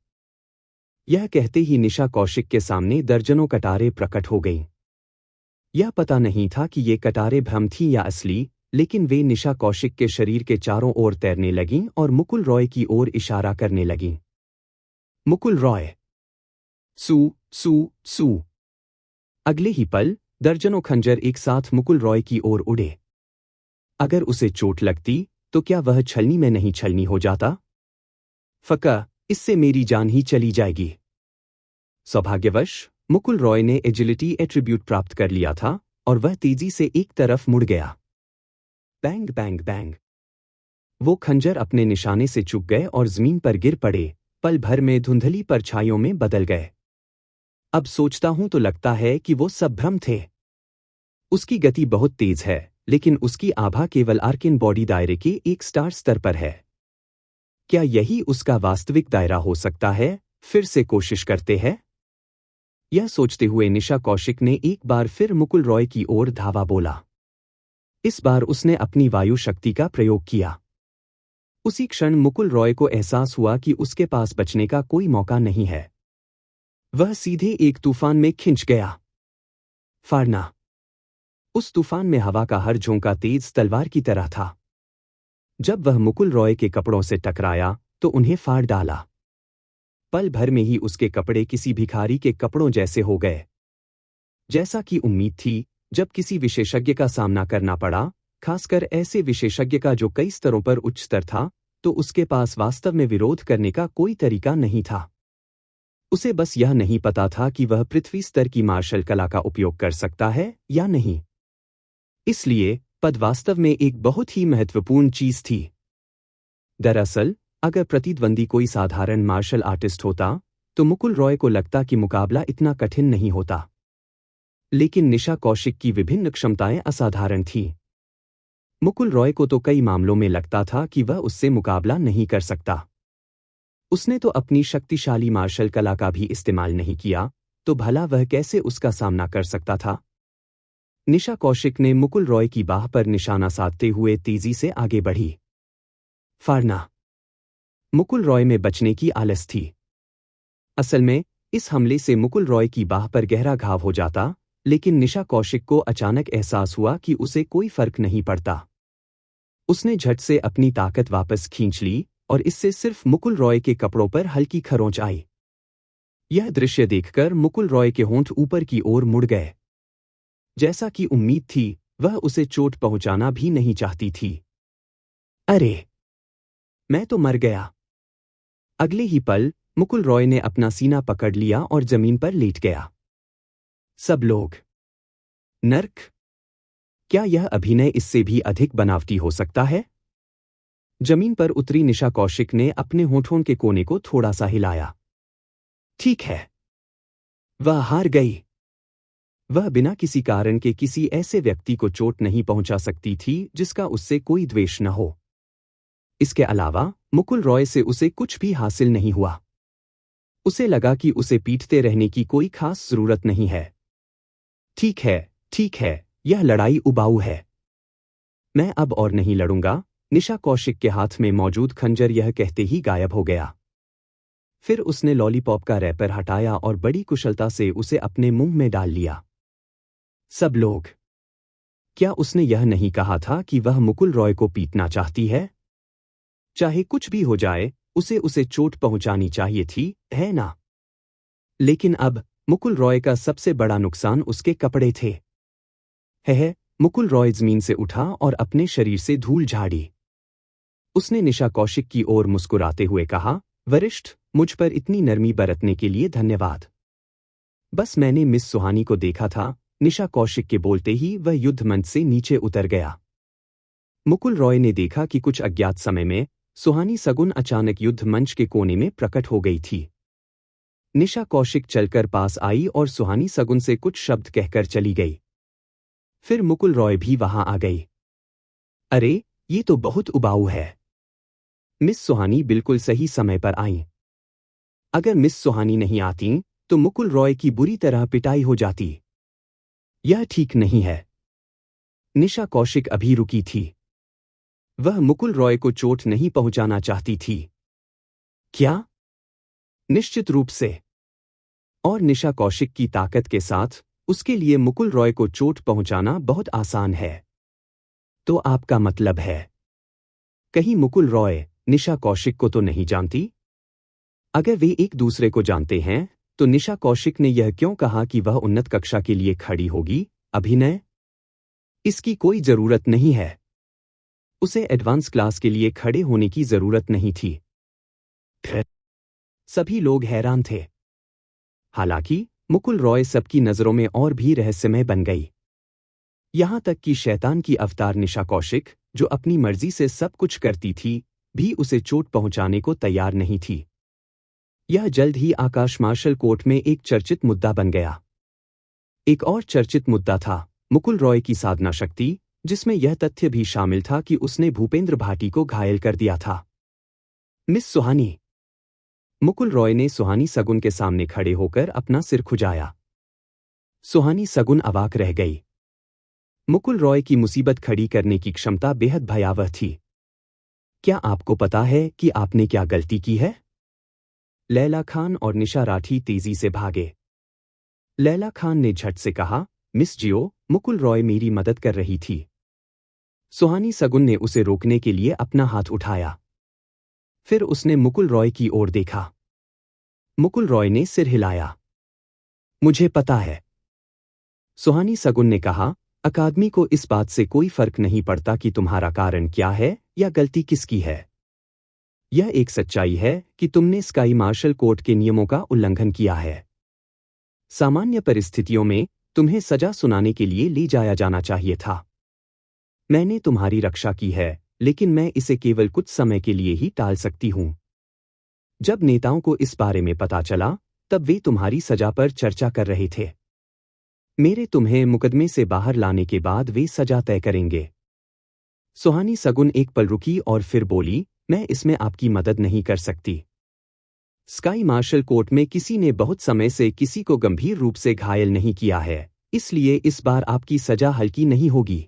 Speaker 1: यह कहते ही निशा कौशिक के सामने दर्जनों कटारें प्रकट हो गईं। यह पता नहीं था कि ये कटारें भ्रम थीं या असली, लेकिन वे निशा कौशिक के शरीर के चारों ओर तैरने लगीं और मुकुल रॉय की ओर इशारा करने लगीं। मुकुल रॉय! सू सू सू! अगले ही पल दर्जनों खंजर एक साथ मुकुल रॉय की ओर उड़े। अगर उसे चोट लगती, तो क्या वह छलनी में नहीं छलनी हो जाता? फका, इससे मेरी जान ही चली जाएगी। सौभाग्यवश मुकुल रॉय ने एजिलिटी एट्रीब्यूट प्राप्त कर लिया था और वह तेजी से एक तरफ मुड़ गया। Bang bang bang! वो खंजर अपने निशाने से चूक गए और जमीन पर गिर पड़े, पल भर में धुंधली परछाइयों में बदल गए। अब सोचता हूं तो लगता है कि वो सब भ्रम थे। उसकी गति बहुत तेज है, लेकिन उसकी आभा केवल आर्केन बॉडी दायरे के एक स्टार स्तर पर है। क्या यही उसका वास्तविक दायरा हो सकता है? फिर से कोशिश करते हैं। यह सोचते हुए निशा कौशिक ने एक बार फिर मुकुल रॉय की ओर धावा बोला। इस बार उसने अपनी वायु शक्ति का प्रयोग किया। उसी क्षण मुकुल रॉय को एहसास हुआ कि उसके पास बचने का कोई मौका नहीं है। वह सीधे एक तूफान में खिंच गया। फाड़ना। उस तूफान में हवा का हर झोंका तेज तलवार की तरह था। जब वह मुकुल रॉय के कपड़ों से टकराया तो उन्हें फाड़ डाला। पल भर में ही उसके कपड़े किसी भिखारी के कपड़ों जैसे हो गए। जैसा कि उम्मीद थी, जब किसी विशेषज्ञ का सामना करना पड़ा, खासकर ऐसे विशेषज्ञ का जो कई स्तरों पर उच्च स्तर था, तो उसके पास वास्तव में विरोध करने का कोई तरीका नहीं था। उसे बस यह नहीं पता था कि वह पृथ्वी स्तर की मार्शल कला का उपयोग कर सकता है या नहीं। इसलिए पद वास्तव में एक बहुत ही महत्वपूर्ण चीज थी। दरअसल, अगर प्रतिद्वंदी कोई साधारण मार्शल आर्टिस्ट होता तो मुकुल रॉय को लगता कि मुकाबला इतना कठिन नहीं होता। लेकिन निशा कौशिक की विभिन्न क्षमताएं असाधारण थीं। मुकुल रॉय को तो कई मामलों में लगता था कि वह उससे मुकाबला नहीं कर सकता। उसने तो अपनी शक्तिशाली मार्शल कला का भी इस्तेमाल नहीं किया, तो भला वह कैसे उसका सामना कर सकता था। निशा कौशिक ने मुकुल रॉय की बाह पर निशाना साधते हुए तेजी से आगे बढ़ी। फाड़ना। मुकुल रॉय में बचने की आलस थी। असल में इस हमले से मुकुल रॉय की बाह पर गहरा घाव हो जाता, लेकिन निशा कौशिक को अचानक एहसास हुआ कि उसे कोई फर्क नहीं पड़ता। उसने झट से अपनी ताकत वापस खींच ली और इससे सिर्फ मुकुल रॉय के कपड़ों पर हल्की खरोंच आई। यह दृश्य देखकर मुकुल रॉय के होंठ ऊपर की ओर मुड़ गए। जैसा कि उम्मीद थी, वह उसे चोट पहुंचाना भी नहीं चाहती थी। अरे, मैं तो मर गया। अगले ही पल मुकुल रॉय ने अपना सीना पकड़ लिया और जमीन पर लेट गया। सब लोग। नर्क। क्या यह अभिनय इससे भी अधिक बनावटी हो सकता है? जमीन पर उतरी निशा कौशिक ने अपने होठों के कोने को थोड़ा सा हिलाया। ठीक है। वह हार गई। वह बिना किसी कारण के किसी ऐसे व्यक्ति को चोट नहीं पहुंचा सकती थी जिसका उससे कोई द्वेष न हो। इसके अलावा मुकुल रॉय से उसे कुछ भी हासिल नहीं हुआ। उसे लगा कि उसे पीटते रहने की कोई खास जरूरत नहीं है। ठीक है, यह लड़ाई उबाऊ है। मैं अब और नहीं लड़ूंगा। निशा कौशिक के हाथ में मौजूद खंजर यह कहते ही गायब हो गया। फिर उसने लॉलीपॉप का रैपर हटाया और बड़ी कुशलता से उसे अपने मुंह में डाल लिया। सब लोग। क्या उसने यह नहीं कहा था कि वह मुकुल रॉय को पीटना चाहती है? चाहे कुछ भी हो जाए, उसे चोट पहुंचानी चाहिए थी, है ना? लेकिन अब मुकुल रॉय का सबसे बड़ा नुकसान उसके कपड़े थे। मुकुल रॉय जमीन से उठा और अपने शरीर से धूल झाड़ी। उसने निशा कौशिक की ओर मुस्कुराते हुए कहा, वरिष्ठ, मुझ पर इतनी नरमी बरतने के लिए धन्यवाद। बस मैंने मिस सुहानी को देखा था। निशा कौशिक के बोलते ही वह युद्ध मंच से नीचे उतर गया। मुकुल रॉय ने देखा कि कुछ अज्ञात समय में सुहानी सगुन अचानक युद्ध मंच के कोने में प्रकट हो गई थी। निशा कौशिक चलकर पास आई और सुहानी सगुन से कुछ शब्द कहकर चली गई। फिर मुकुल रॉय भी वहां आ गई। अरे, ये तो बहुत उबाऊ है। मिस सुहानी बिल्कुल सही समय पर आईं। अगर मिस सुहानी नहीं आती तो मुकुल रॉय की बुरी तरह पिटाई हो जाती। यह ठीक नहीं है। निशा कौशिक अभी रुकी थी। वह मुकुल रॉय को चोट नहीं पहुंचाना चाहती थी। क्या? निश्चित रूप से। और निशा कौशिक की ताकत के साथ उसके लिए मुकुल रॉय को चोट पहुंचाना बहुत आसान है। तो आपका मतलब है, कहीं मुकुल रॉय निशा कौशिक को तो नहीं जानती? अगर वे एक दूसरे को जानते हैं, तो निशा कौशिक ने यह क्यों कहा कि वह उन्नत कक्षा के लिए खड़ी होगी? अभिनय? इसकी कोई जरूरत नहीं है। उसे एडवांस क्लास के लिए खड़े होने की जरूरत नहीं थी। सभी लोग हैरान थे। हालांकि मुकुल रॉय सबकी नजरों में और भी रहस्यमय बन गई। यहां तक कि शैतान की अवतार निशा कौशिक, जो अपनी मर्जी से सब कुछ करती थी, भी उसे चोट पहुंचाने को तैयार नहीं थी। यह जल्द ही आकाश मार्शल कोर्ट में एक चर्चित मुद्दा बन गया। एक और चर्चित मुद्दा था मुकुल रॉय की साधना शक्ति, जिसमें यह तथ्य भी शामिल था कि उसने भूपेंद्र भाटी को घायल कर दिया था। मिस सुहानी। मुकुल रॉय ने सुहानी सगुन के सामने खड़े होकर अपना सिर खुजाया। सुहानी सगुन अवाक रह गई। मुकुल रॉय की मुसीबत खड़ी करने की क्षमता बेहद भयावह थी। क्या आपको पता है कि आपने क्या गलती की है? लैला खान और निशा राठी तेजी से भागे। लैला खान ने झट से कहा, मिस जियो, मुकुल रॉय मेरी मदद कर रही थी। सुहानी सगुन ने उसे रोकने के लिए अपना हाथ उठाया। फिर उसने मुकुल रॉय की ओर देखा। मुकुल रॉय ने सिर हिलाया। मुझे पता है। सुहानी सगुन ने कहा, अकादमी को इस बात से कोई फर्क नहीं पड़ता कि तुम्हारा कारण क्या है या गलती किसकी है। यह एक सच्चाई है कि तुमने स्काई मार्शल कोर्ट के नियमों का उल्लंघन किया है। सामान्य परिस्थितियों में तुम्हें सजा सुनाने के लिए ले जाया जाना चाहिए था। मैंने तुम्हारी रक्षा की है, लेकिन मैं इसे केवल कुछ समय के लिए ही टाल सकती हूं। जब नेताओं को इस बारे में पता चला, तब वे तुम्हारी सजा पर चर्चा कर रहे थे। मेरे तुम्हें मुकदमे से बाहर लाने के बाद वे सजा तय करेंगे। सुहानी सगुन एक पल रुकी और फिर बोली, मैं इसमें आपकी मदद नहीं कर सकती। स्काई मार्शल कोर्ट में किसी ने बहुत समय से किसी को गंभीर रूप से घायल नहीं किया है, इसलिए इस बार आपकी सजा हल्की नहीं होगी।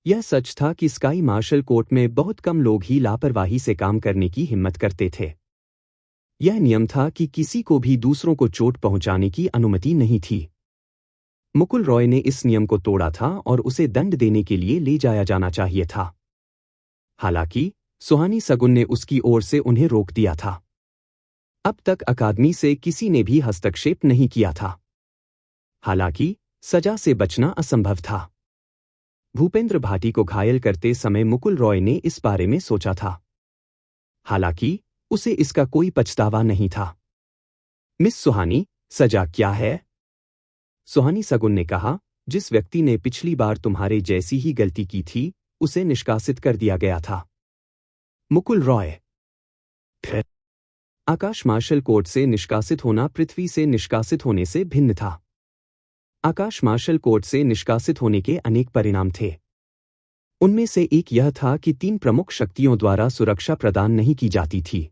Speaker 1: यह सच था कि स्काई मार्शल कोर्ट में बहुत कम लोग ही लापरवाही से काम करने की हिम्मत करते थे। यह नियम था कि किसी को भी दूसरों को चोट पहुंचाने की अनुमति नहीं थी। मुकुल रॉय ने इस नियम को तोड़ा था और उसे दंड देने के लिए ले जाया जाना चाहिए था। हालांकि सुहानी सगुन ने उसकी ओर से उन्हें रोक दिया था। अब तक अकादमी से किसी ने भी हस्तक्षेप नहीं किया था। हालांकि सजा से बचना असंभव था। भूपेंद्र भाटी को घायल करते समय मुकुल रॉय ने इस बारे में सोचा था। हालांकि उसे इसका कोई पछतावा नहीं था। मिस सुहानी, सजा क्या है? सुहानी सगुन ने कहा, जिस व्यक्ति ने पिछली बार तुम्हारे जैसी ही गलती की थी, उसे निष्कासित कर दिया गया था। मुकुल रॉय। फिर आकाश मार्शल कोर्ट से निष्कासित होना पृथ्वी से निष्कासित होने से भिन्न था। आकाश मार्शल कोर्ट से निष्कासित होने के अनेक परिणाम थे। उनमें से एक यह था कि 3 प्रमुख शक्तियों द्वारा सुरक्षा प्रदान नहीं की जाती थी।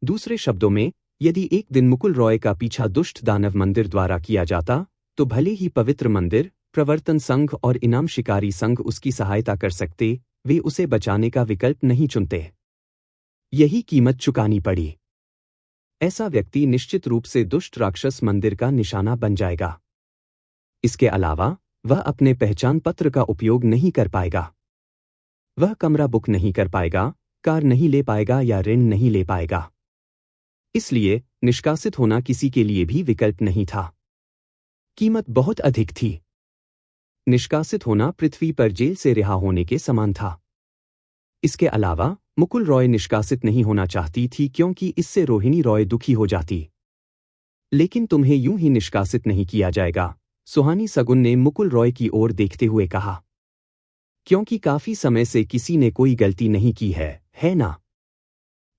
Speaker 1: दूसरे शब्दों में, यदि एक दिन मुकुल रॉय का पीछा दुष्ट दानव मंदिर द्वारा किया जाता, तो भले ही पवित्र मंदिर, प्रवर्तन संघ और इनाम शिकारी संघ उसकी सहायता कर सकते, वे उसे बचाने का विकल्प नहीं चुनते। यही कीमत चुकानी पड़ी। ऐसा व्यक्ति निश्चित रूप से दुष्ट राक्षस मंदिर का निशाना बन जाएगा। इसके अलावा वह अपने पहचान पत्र का उपयोग नहीं कर पाएगा। वह कमरा बुक नहीं कर पाएगा, कार नहीं ले पाएगा या ऋण नहीं ले पाएगा। इसलिए निष्कासित होना किसी के लिए भी विकल्प नहीं था। कीमत बहुत अधिक थी। निष्कासित होना पृथ्वी पर जेल से रिहा होने के समान था। इसके अलावा मुकुल रॉय निष्कासित नहीं होना चाहती थी क्योंकि इससे रोहिणी रॉय दुखी हो जाती। लेकिन तुम्हें यूं ही निष्कासित नहीं किया जाएगा, सुहानी सगुन ने मुकुल रॉय की ओर देखते हुए कहा। क्योंकि काफी समय से किसी ने कोई गलती नहीं की है ना?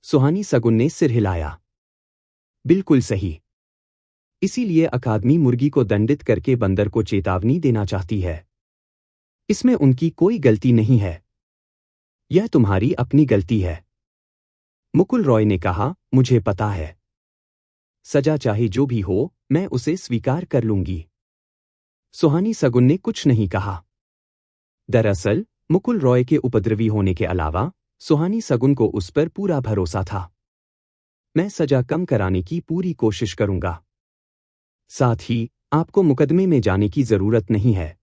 Speaker 1: सुहानी सगुन ने सिर हिलाया। बिल्कुल सही। इसीलिए अकादमी मुर्गी को दंडित करके बंदर को चेतावनी देना चाहती है। इसमें उनकी कोई गलती नहीं है। यह तुम्हारी अपनी गलती है। मुकुल रॉय ने कहा, मुझे पता है। सजा चाहे जो भी हो, मैं उसे स्वीकार कर लूंगी। सुहानी सगुन ने कुछ नहीं कहा। दरअसल मुकुल रॉय के उपद्रवी होने के अलावा सुहानी सगुन को उस पर पूरा भरोसा था। मैं सजा कम कराने की पूरी कोशिश करूंगा। साथ ही आपको मुकदमे में जाने की जरूरत नहीं है।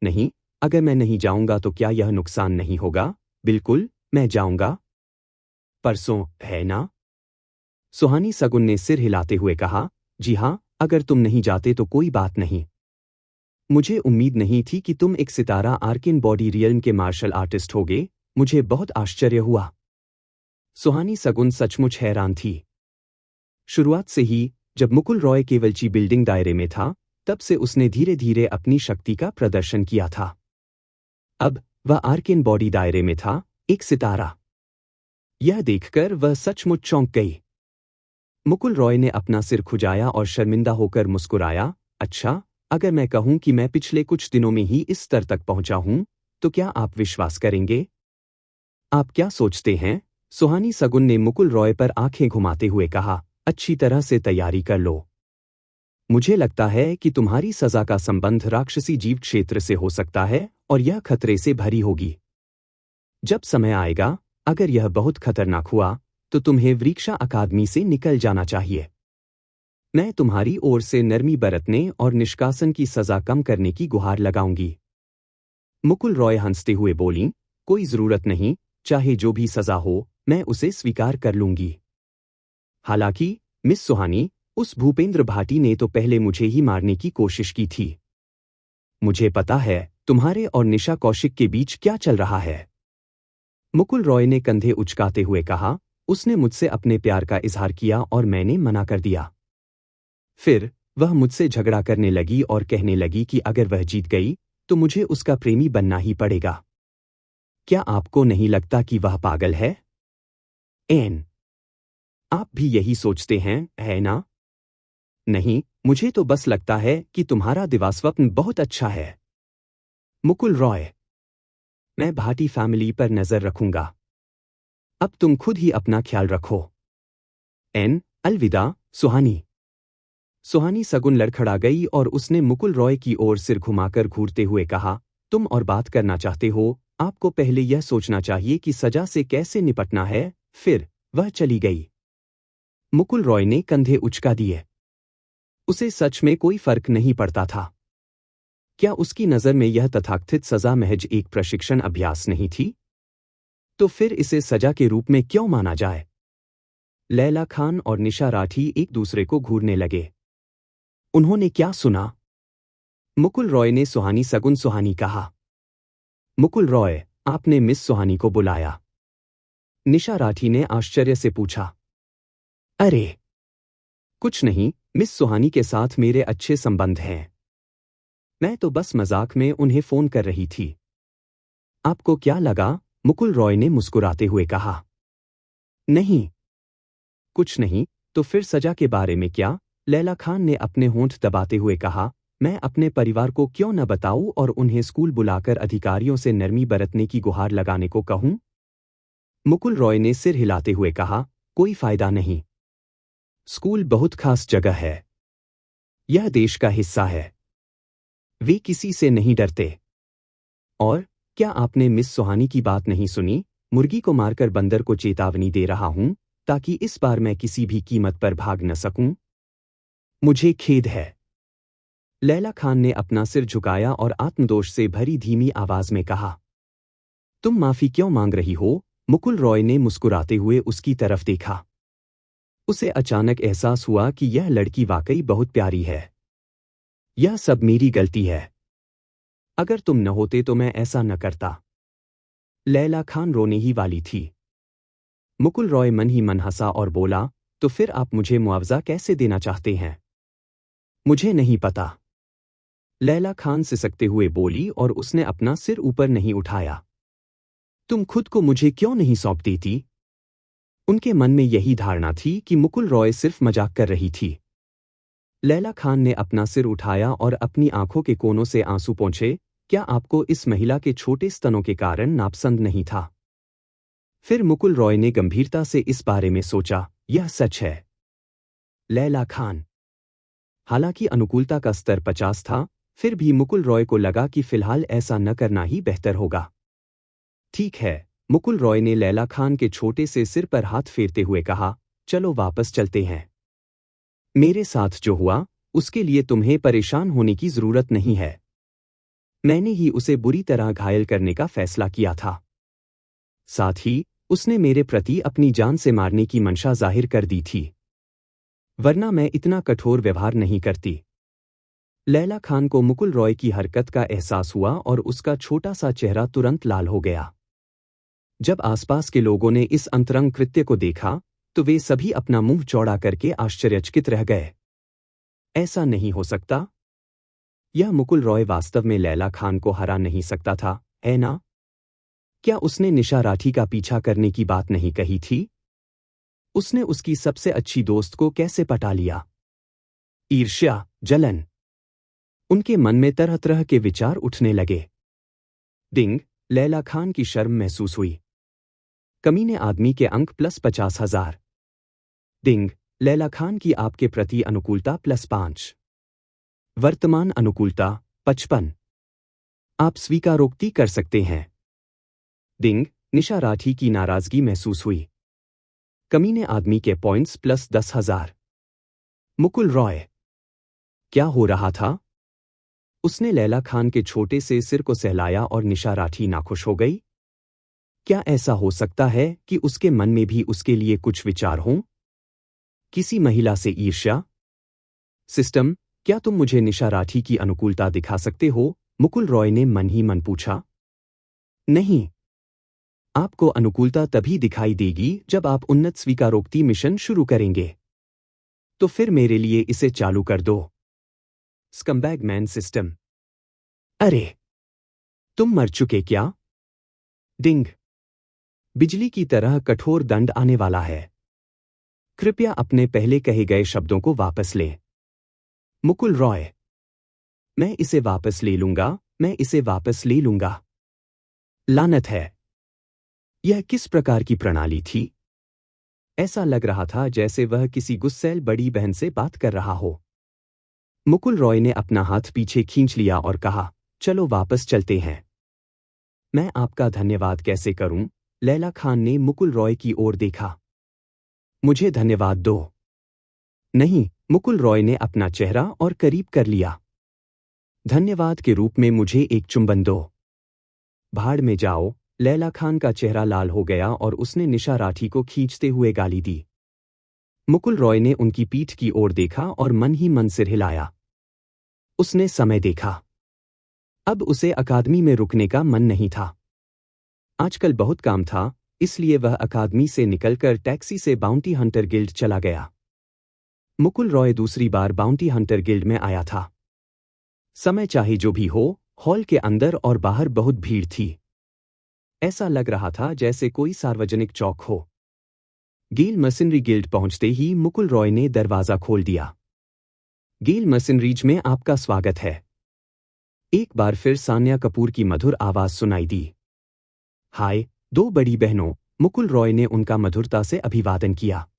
Speaker 1: नहीं, अगर मैं नहीं जाऊंगा तो क्या यह नुकसान नहीं होगा? बिल्कुल, मैं जाऊंगा। परसों, है ना? सुहानी सगुन ने सिर हिलाते हुए कहा, जी हाँ, अगर तुम नहीं जाते तो कोई बात नहीं। मुझे उम्मीद नहीं थी कि तुम एक सितारा आर्केन बॉडी रियल्म के मार्शल आर्टिस्ट होगे, मुझे बहुत आश्चर्य हुआ। सुहानी सगुन सचमुच हैरान थी। शुरुआत से ही, जब मुकुल रॉय केवलची बिल्डिंग दायरे में था, तब से उसने धीरे धीरे अपनी शक्ति का प्रदर्शन किया था। अब वह आर्केन बॉडी दायरे में था, एक सितारा। यह देखकर वह सचमुच चौंक गई। मुकुल रॉय ने अपना सिर खुजाया और शर्मिंदा होकर मुस्कुराया, अच्छा, अगर मैं कहूं कि मैं पिछले कुछ दिनों में ही इस स्तर तक पहुंचा हूं, तो क्या आप विश्वास करेंगे? आप क्या सोचते हैं? सुहानी सगुन ने मुकुल रॉय पर आंखें घुमाते हुए कहा, अच्छी तरह से तैयारी कर लो। मुझे लगता है कि तुम्हारी सजा का संबंध राक्षसी जीव क्षेत्र से हो सकता है और यह खतरे से भरी होगी। जब समय आएगा, अगर यह बहुत खतरनाक हुआ, तो तुम्हें वृक्षा अकादमी से निकल जाना चाहिए। मैं तुम्हारी ओर से नरमी बरतने और निष्कासन की सजा कम करने की गुहार लगाऊंगी। मुकुल रॉय हंसते हुए बोलीं, कोई जरूरत नहीं, चाहे जो भी सजा हो, मैं उसे स्वीकार कर लूंगी। हालांकि, मिस सुहानी, उस भूपेंद्र भाटी ने तो पहले मुझे ही मारने की कोशिश की थी। मुझे पता है तुम्हारे और निशा कौशिक के बीच क्या चल रहा है। मुकुल रॉय ने कंधे उचकाते हुए कहा, उसने मुझसे अपने प्यार का इजहार किया और मैंने मना कर दिया। फिर वह मुझसे झगड़ा करने लगी और कहने लगी कि अगर वह जीत गई तो मुझे उसका प्रेमी बनना ही पड़ेगा। क्या आपको नहीं लगता कि वह पागल है? एन, आप भी यही सोचते हैं, है ना? नहीं, मुझे तो बस लगता है कि तुम्हारा दिवास्वप्न बहुत अच्छा है। मुकुल रॉय, मैं भाटी फैमिली पर नजर रखूंगा। अब तुम खुद ही अपना ख्याल रखो। एन, अलविदा, सुहानी। सुहानी सगुन लड़खड़ा गई और उसने मुकुल रॉय की ओर सिर घुमाकर घूरते हुए कहा, तुम और बात करना चाहते हो, आपको पहले यह सोचना चाहिए कि सजा से कैसे निपटना है। फिर वह चली गई। मुकुल रॉय ने कंधे उचका दिए। उसे सच में कोई फर्क नहीं पड़ता था। क्या उसकी नज़र में यह तथाकथित सजा महज एक प्रशिक्षण अभ्यास नहीं थी? तो फिर इसे सजा के रूप में क्यों माना जाए? लैला खान और निशा राठी एक दूसरे को घूरने लगे। उन्होंने क्या सुना? मुकुल रॉय ने सुहानी सगुन सुहानी कहा। मुकुल रॉय, आपने मिस सुहानी को बुलाया? निशा राठी ने आश्चर्य से पूछा। अरे कुछ नहीं, मिस सुहानी के साथ मेरे अच्छे संबंध हैं। मैं तो बस मजाक में उन्हें फोन कर रही थी। आपको क्या लगा? मुकुल रॉय ने मुस्कुराते हुए कहा। नहीं, कुछ नहीं, तो फिर सजा के बारे में क्या? लैला खान ने अपने होंठ दबाते हुए कहा, मैं अपने परिवार को क्यों न बताऊं और उन्हें स्कूल बुलाकर अधिकारियों से नरमी बरतने की गुहार लगाने को कहूं? मुकुल रॉय ने सिर हिलाते हुए कहा, कोई फायदा नहीं। स्कूल बहुत खास जगह है। यह देश का हिस्सा है। वे किसी से नहीं डरते। और क्या आपने मिस सुहानी की बात नहीं सुनी? मुर्गी को मारकर बंदर को चेतावनी दे रहा हूं, ताकि इस बार मैं किसी भी कीमत पर भाग न सकूं। मुझे खेद है। लैला खान ने अपना सिर झुकाया और आत्मदोष से भरी धीमी आवाज में कहा। तुम माफी क्यों मांग रही हो? मुकुल रॉय ने मुस्कुराते हुए उसकी तरफ देखा। उसे अचानक एहसास हुआ कि यह लड़की वाकई बहुत प्यारी है। यह सब मेरी गलती है। अगर तुम न होते तो मैं ऐसा न करता। लैला खान रोने ही वाली थी। मुकुल रॉय मन ही मन हंसा और बोला, तो फिर आप मुझे मुआवजा कैसे देना चाहते हैं? मुझे नहीं पता। लैला खान सिसकते हुए बोली और उसने अपना सिर ऊपर नहीं उठाया। तुम खुद को मुझे क्यों नहीं सौंप देती? उनके मन में यही धारणा थी कि मुकुल रॉय सिर्फ मजाक कर रही थी। लैला खान ने अपना सिर उठाया और अपनी आंखों के कोनों से आंसू पोंछे। क्या आपको इस महिला के छोटे स्तनों के कारण नापसंद नहीं था? फिर मुकुल रॉय ने गंभीरता से इस बारे में सोचा, यह सच है। लैला खान। हालांकि अनुकूलता का स्तर 50 था, फिर भी मुकुल रॉय को लगा कि फिलहाल ऐसा न करना ही बेहतर होगा। ठीक है, मुकुल रॉय ने लैला खान के छोटे से सिर पर हाथ फेरते हुए कहा, चलो वापस चलते हैं। मेरे साथ जो हुआ, उसके लिए तुम्हें परेशान होने की जरूरत नहीं है। मैंने ही उसे बुरी तरह घायल करने का फैसला किया था। साथ ही उसने मेरे प्रति अपनी जान से मारने की मंशा जाहिर कर दी थी। वरना मैं इतना कठोर व्यवहार नहीं करती। लैला खान को मुकुल रॉय की हरकत का एहसास हुआ और उसका छोटा सा चेहरा तुरंत लाल हो गया। जब आसपास के लोगों ने इस अंतरंग कृत्य को देखा, तो वे सभी अपना मुंह चौड़ा करके आश्चर्यचकित रह गए। ऐसा नहीं हो सकता। यह मुकुल रॉय वास्तव में लैला खान को हरा नहीं सकता था, है ना? क्या उसने निशा राठी का पीछा करने की बात नहीं कही थी? उसने उसकी सबसे अच्छी दोस्त को कैसे पटा लिया? ईर्ष्या, जलन। उनके मन में तरह तरह के विचार उठने लगे। डिंग, लैला खान की शर्म महसूस हुई। कमीने आदमी के अंक प्लस 50,000। डिंग, लैला खान की आपके प्रति अनुकूलता +5। वर्तमान अनुकूलता 55। आप स्वीकारोक्ति कर सकते हैं। डिंग, निशा राठी की नाराजगी महसूस हुई। कमीने आदमी के पॉइंट्स प्लस 10,000। मुकुल रॉय, क्या हो रहा था? उसने लैला खान के छोटे से सिर को सहलाया और निशा राठी नाखुश हो गई। क्या ऐसा हो सकता है कि उसके मन में भी उसके लिए कुछ विचार हों? किसी महिला से ईर्ष्या? सिस्टम, क्या तुम मुझे निशा राठी की अनुकूलता दिखा सकते हो? मुकुल रॉय ने मन ही मन पूछा। नहीं। आपको अनुकूलता तभी दिखाई देगी जब आप उन्नत स्वीकारोक्ति मिशन शुरू करेंगे। तो फिर मेरे लिए इसे चालू कर दो। स्कम्बैग मैन सिस्टम। अरे, तुम मर चुके क्या? डिंग, बिजली की तरह कठोर दंड आने वाला है। कृपया अपने पहले कहे गए शब्दों को वापस लें। मुकुल रॉय, मैं इसे वापस ले लूंगा, मैं इसे वापस ले लूंगा। लानत है। यह किस प्रकार की प्रणाली थी? ऐसा लग रहा था जैसे वह किसी गुस्सैल बड़ी बहन से बात कर रहा हो। मुकुल रॉय ने अपना हाथ पीछे खींच लिया और कहा, चलो वापस चलते हैं। मैं आपका धन्यवाद कैसे करूं? लैला खान ने मुकुल रॉय की ओर देखा। मुझे धन्यवाद दो। नहीं, मुकुल रॉय ने अपना चेहरा और करीब कर लिया। धन्यवाद के रूप में मुझे एक चुंबन दो। भाड़ में जाओ। लैला खान का चेहरा लाल हो गया और उसने निशा राठी को खींचते हुए गाली दी। मुकुल रॉय ने उनकी पीठ की ओर देखा और मन ही मन सिर हिलाया। उसने समय देखा। अब उसे अकादमी में रुकने का मन नहीं था। आजकल बहुत काम था, इसलिए वह अकादमी से निकलकर टैक्सी से बाउंटी हंटर गिल्ड चला गया। मुकुल रॉय दूसरी बार बाउंटी हंटर गिल्ड में आया था। समय चाहे जो भी हो, हॉल के अंदर और बाहर बहुत भीड़ थी। ऐसा लग रहा था जैसे कोई सार्वजनिक चौक हो। गेल मशीनरी गिल्ड पहुंचते ही मुकुल रॉय ने दरवाजा खोल दिया। गेल मशीनरीज में आपका स्वागत है। एक बार फिर सान्या कपूर की मधुर आवाज सुनाई दी। हाय, दो बड़ी बहनों। मुकुल रॉय ने उनका मधुरता से अभिवादन किया।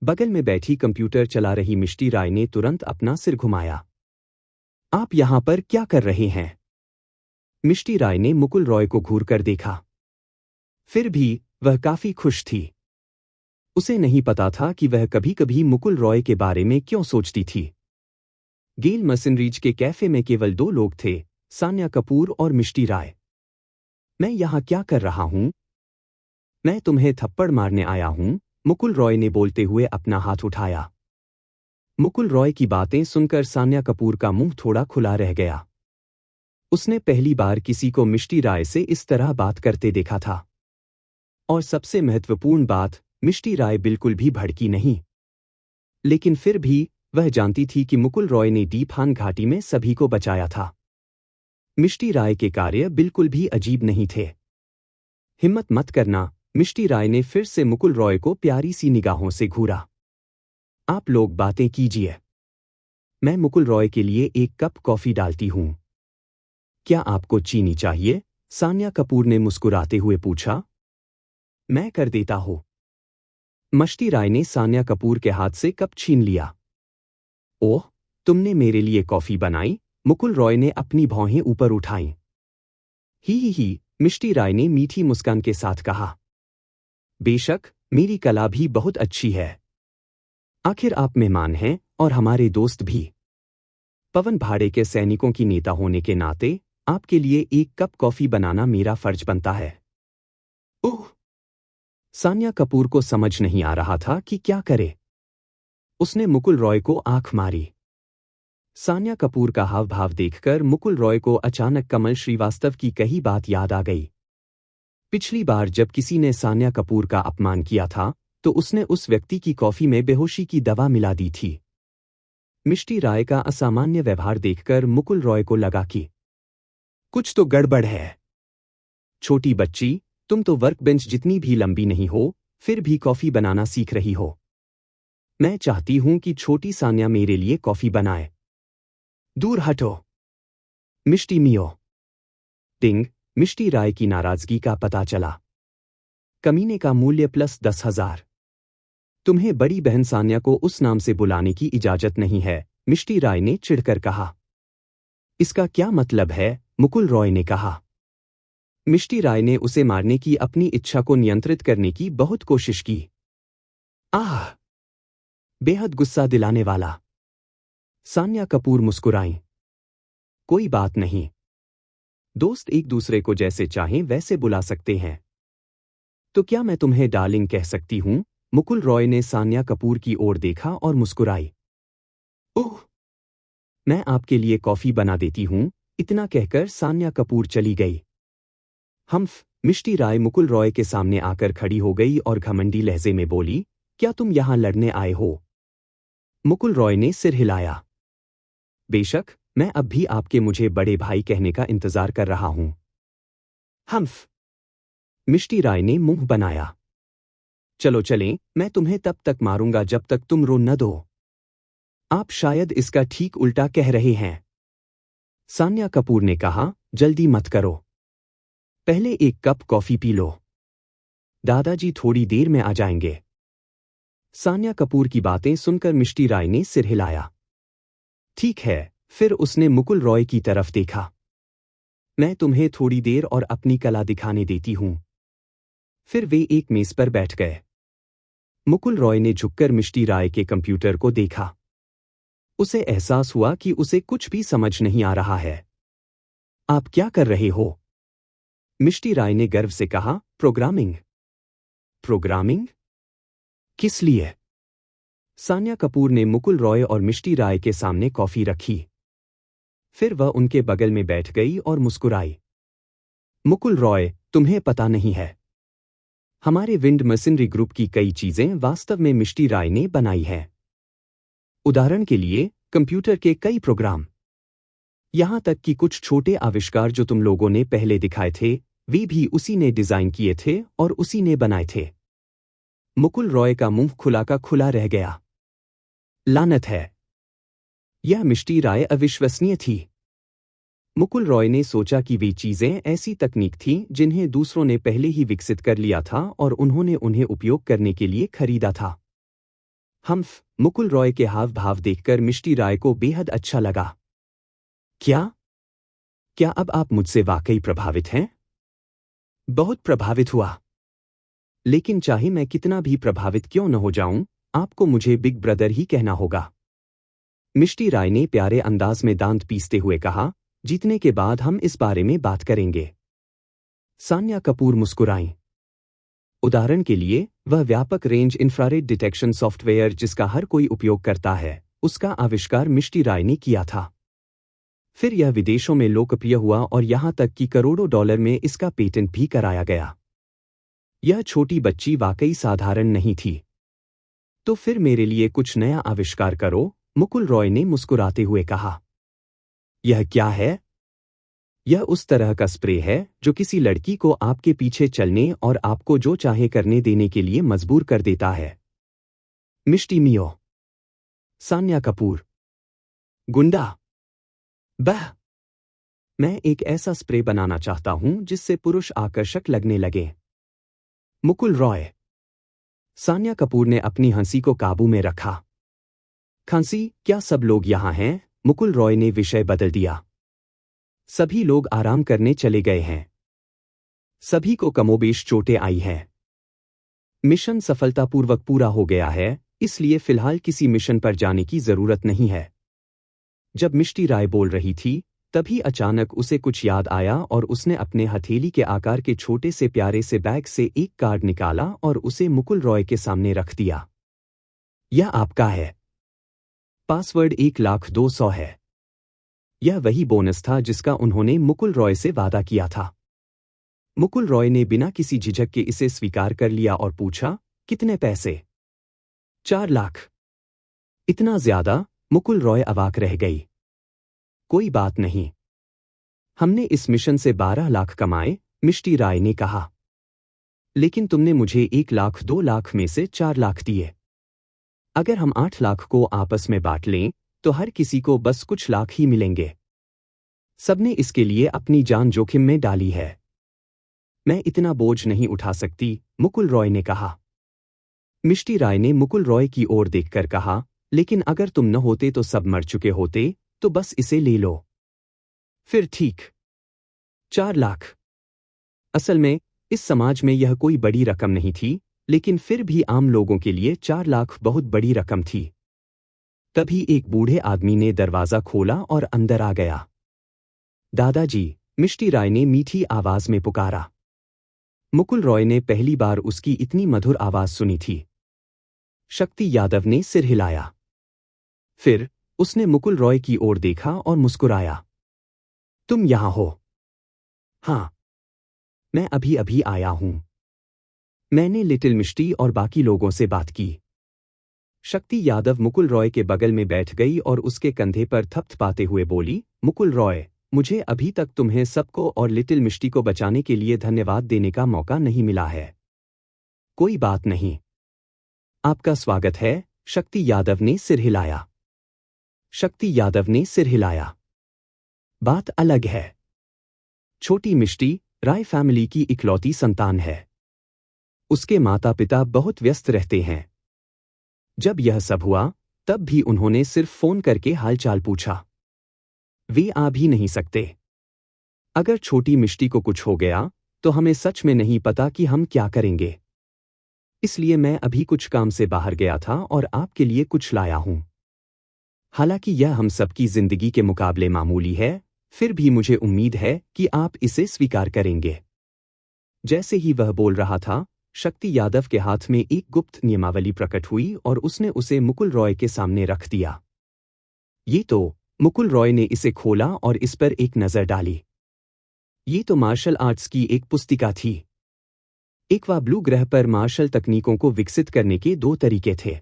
Speaker 1: बगल में बैठी कंप्यूटर चला रही मिष्टी राय ने तुरंत अपना सिर घुमाया। आप यहां पर क्या कर रहे हैं? मिष्टी राय ने मुकुल रॉय को घूर कर देखा। फिर भी वह काफी खुश थी। उसे नहीं पता था कि वह कभी कभी मुकुल रॉय के बारे में क्यों सोचती थी। गेल मशीनरीज के कैफे में केवल दो लोग थे, सान्या कपूर और मिष्टी राय। मैं यहां क्या कर रहा हूं? मैं तुम्हें थप्पड़ मारने आया हूं, मुकुल रॉय ने बोलते हुए अपना हाथ उठाया। मुकुल रॉय की बातें सुनकर सान्या कपूर का मुंह थोड़ा खुला रह गया। उसने पहली बार किसी को मिष्टी राय से इस तरह बात करते देखा था। और सबसे महत्वपूर्ण बात, मिष्टी राय बिल्कुल भी भड़की नहीं। लेकिन फिर भी वह जानती थी कि मुकुल रॉय ने डीफान घाटी में सभी को बचाया था। मिष्टी राय के कार्य बिल्कुल भी अजीब नहीं थे। हिम्मत मत करना। मिष्टी राय ने फिर से मुकुल रॉय को प्यारी सी निगाहों से घूरा। आप लोग बातें कीजिए। मैं मुकुल रॉय के लिए एक कप कॉफी डालती हूं। क्या आपको चीनी चाहिए? सान्या कपूर ने मुस्कुराते हुए पूछा। मैं कर देता हूं। मिष्टी राय ने सान्या कपूर के हाथ से कप छीन लिया। ओह, तुमने मेरे लिए कॉफी बनाई? मुकुल रॉय ने अपनी भौहें ऊपर उठाईं। ही, मिष्टी राय ने मीठी मुस्कान के साथ कहा। बेशक, मेरी कला भी बहुत अच्छी है। आखिर आप मेहमान हैं और हमारे दोस्त भी। पवन भाड़े के सैनिकों की नेता होने के नाते आपके लिए एक कप कॉफी बनाना मेरा फर्ज बनता है। ओह! सान्या कपूर को समझ नहीं आ रहा था कि क्या करे। उसने मुकुल रॉय को आंख मारी। सान्या कपूर का हाव भाव देखकर मुकुल रॉय को अचानक कमल श्रीवास्तव की कही बात याद आ गई। पिछली बार जब किसी ने सान्या कपूर का अपमान किया था, तो उसने उस व्यक्ति की कॉफी में बेहोशी की दवा मिला दी थी। मिष्टी राय का असामान्य व्यवहार देखकर मुकुल रॉय को लगा कि कुछ तो गड़बड़ है। छोटी बच्ची, तुम तो वर्कबेंच जितनी भी लंबी नहीं हो, फिर भी कॉफी बनाना सीख रही हो। मैं चाहती हूं कि छोटी सान्या मेरे लिए कॉफी बनाए। दूर हटो। मिष्टी मियो। टिंग, मिष्टी राय की नाराजगी का पता चला। कमीने का मूल्य प्लस 10,000। तुम्हें बड़ी बहन सान्या को उस नाम से बुलाने की इजाजत नहीं है, मिष्टी राय ने चिढ़कर कहा। इसका क्या मतलब है? मुकुल रॉय ने कहा। मिष्टी राय ने उसे मारने की अपनी इच्छा को नियंत्रित करने की बहुत कोशिश की। आह! बेहद गुस्सा दिलाने वाला। सान्या कपूर मुस्कुराईं। कोई बात नहीं। दोस्त एक दूसरे को जैसे चाहें वैसे बुला सकते हैं। तो क्या मैं तुम्हें डार्लिंग कह सकती हूं? मुकुल रॉय ने सान्या कपूर की ओर देखा और मुस्कुराई। ओह! मैं आपके लिए कॉफी बना देती हूं। इतना कहकर सान्या कपूर चली गई। मिष्टी राय मुकुल रॉय के सामने आकर खड़ी हो गई और घमंडी लहजे में बोली, क्या तुम यहां लड़ने आए हो? मुकुल रॉय ने सिर हिलाया। बेशक, मैं अब भी आपके मुझे बड़े भाई कहने का इंतजार कर रहा हूं। मिष्टी राय ने मुंह बनाया। चलो चलें, मैं तुम्हें तब तक मारूंगा जब तक तुम रो न दो। आप शायद इसका ठीक उल्टा कह रहे हैं। सान्या कपूर ने कहा, जल्दी मत करो। पहले एक कप कॉफी पी लो। दादाजी थोड़ी देर में आ जाएंगे। सान्या कपूर की बातें सुनकर मिष्टी राय ने सिर हिलाया। ठीक है, फिर उसने मुकुल रॉय की तरफ देखा। मैं तुम्हें थोड़ी देर और अपनी कला दिखाने देती हूं। फिर वे एक मेज पर बैठ गए। मुकुल रॉय ने झुककर मिष्टी राय के कंप्यूटर को देखा। उसे एहसास हुआ कि उसे कुछ भी समझ नहीं आ रहा है। आप क्या कर रहे हो? मिष्टी राय ने गर्व से कहा, प्रोग्रामिंग। प्रोग्रामिंग? किस लिए? सान्या कपूर ने मुकुल रॉय और मिष्टी राय के सामने कॉफी रखी। फिर वह उनके बगल में बैठ गई और मुस्कुराई। मुकुल रॉय, तुम्हें पता नहीं है। हमारे विंड मशीनरी ग्रुप की कई चीजें वास्तव में मिष्टी राय ने बनाई हैं। उदाहरण के लिए, कंप्यूटर के कई प्रोग्राम। यहां तक कि कुछ छोटे आविष्कार जो तुम लोगों ने पहले दिखाए थे, वे भी उसी ने डिजाइन किए थे और उसी ने बनाए थे। मुकुल रॉय का मुंह खुला का खुला रह गया। लानत है। यह मिष्टी राय अविश्वसनीय थी। मुकुल रॉय ने सोचा कि वे चीजें ऐसी तकनीक थीं जिन्हें दूसरों ने पहले ही विकसित कर लिया था और उन्होंने उन्हें उपयोग करने के लिए खरीदा था। मुकुल रॉय के हाव भाव देखकर मिष्टी राय को बेहद अच्छा लगा। क्या अब आप मुझसे वाकई प्रभावित हैं? बहुत प्रभावित हुआ। लेकिन चाहे मैं कितना भी प्रभावित क्यों न हो जाऊं, आपको मुझे बिग ब्रदर ही कहना होगा। मिष्टी राय ने प्यारे अंदाज में दांत पीसते हुए कहा, जीतने के बाद हम इस बारे में बात करेंगे। सान्या कपूर मुस्कुराईं। उदाहरण के लिए, वह व्यापक रेंज इंफ्रारेड डिटेक्शन सॉफ्टवेयर जिसका हर कोई उपयोग करता है, उसका आविष्कार मिष्टी राय ने किया था। फिर यह विदेशों में लोकप्रिय हुआ और यहां तक कि करोड़ों डॉलर में इसका पेटेंट भी कराया गया। यह छोटी बच्ची वाकई साधारण नहीं थी। तो फिर मेरे लिए कुछ नया आविष्कार करो, मुकुल रॉय ने मुस्कुराते हुए कहा। यह क्या है? यह उस तरह का स्प्रे है जो किसी लड़की को आपके पीछे चलने और आपको जो चाहे करने देने के लिए मजबूर कर देता है। मिष्टी मियो। सान्या कपूर। गुंडा। बह। मैं एक ऐसा स्प्रे बनाना चाहता हूं जिससे पुरुष आकर्षक लगने लगे। मुकुल रॉय। सान्या कपूर ने अपनी हंसी को काबू में रखा। खांसी, क्या सब लोग यहां हैं? मुकुल रॉय ने विषय बदल दिया। सभी लोग आराम करने चले गए हैं। सभी को कमोबेश चोटें आई हैं। मिशन सफलतापूर्वक पूरा हो गया है, इसलिए फिलहाल किसी मिशन पर जाने की जरूरत नहीं है। जब मिष्टी राय बोल रही थी, तभी अचानक उसे कुछ याद आया और उसने अपने हथेली के आकार के छोटे से प्यारे से बैग से एक कार्ड निकाला और उसे मुकुल रॉय के सामने रख दिया। यह आपका है। पासवर्ड 1,02,000 है। यह वही बोनस था जिसका उन्होंने मुकुल रॉय से वादा किया था। मुकुल रॉय ने बिना किसी झिझक के इसे स्वीकार कर लिया और पूछा, कितने पैसे? 4 लाख। इतना ज्यादा? मुकुल रॉय अवाक रह गई। कोई बात नहीं। हमने इस मिशन से 12 लाख कमाए, मिष्टी राय ने कहा। लेकिन तुमने मुझे 1 लाख 2 लाख में से 4 लाख दिए। अगर हम 8 लाख को आपस में बांट लें, तो हर किसी को बस कुछ लाख ही मिलेंगे। सबने इसके लिए अपनी जान जोखिम में डाली है। मैं इतना बोझ नहीं उठा सकती, मुकुल रॉय ने कहा। मिष्टी राय ने मुकुल रॉय की ओर देखकर कहा, लेकिन अगर तुम न होते तो सब मर चुके होते, तो बस इसे ले लो। फिर ठीक। 4 लाख। असल में इस समाज में यह कोई बड़ी रकम नहीं थी, लेकिन फिर भी आम लोगों के लिए 4 लाख बहुत बड़ी रकम थी। तभी एक बूढ़े आदमी ने दरवाजा खोला और अंदर आ गया। दादाजी, मिष्टी राय ने मीठी आवाज में पुकारा। मुकुल रॉय ने पहली बार उसकी इतनी मधुर आवाज सुनी थी। शक्ति यादव ने सिर हिलाया। फिर उसने मुकुल रॉय की ओर देखा और मुस्कुराया। तुम यहां हो? हाँ, मैं अभी अभी आया हूं। मैंने लिटिल मिष्टी और बाकी लोगों से बात की। शक्ति यादव मुकुल रॉय के बगल में बैठ गई और उसके कंधे पर थपथपाते हुए बोली, मुकुल रॉय, मुझे अभी तक तुम्हें सबको और लिटिल मिष्टी को बचाने के लिए धन्यवाद देने का मौका नहीं मिला है। कोई बात नहीं। आपका स्वागत है। शक्ति यादव ने सिर हिलाया। शक्ति यादव ने सिर हिलाया। बात अलग है। छोटी मिष्टी राय फैमिली की इकलौती संतान है। उसके माता पिता बहुत व्यस्त रहते हैं। जब यह सब हुआ, तब भी उन्होंने सिर्फ फोन करके हालचाल पूछा। वे आ भी नहीं सकते। अगर छोटी मिष्टी को कुछ हो गया, तो हमें सच में नहीं पता कि हम क्या करेंगे। इसलिए मैं अभी कुछ काम से बाहर गया था और आपके लिए कुछ लाया हूं। हालांकि यह हम सबकी जिंदगी के मुकाबले मामूली है, फिर भी मुझे उम्मीद है कि आप इसे स्वीकार करेंगे। जैसे ही वह बोल रहा था, शक्ति यादव के हाथ में एक गुप्त नियमावली प्रकट हुई और उसने उसे मुकुल रॉय के सामने रख दिया। ये तो, मुकुल रॉय ने इसे खोला और इस पर एक नजर डाली। ये तो मार्शल आर्ट्स की एक पुस्तिका थी। एक्वा ब्लू ग्रह पर मार्शल तकनीकों को विकसित करने के 2 तरीके थे।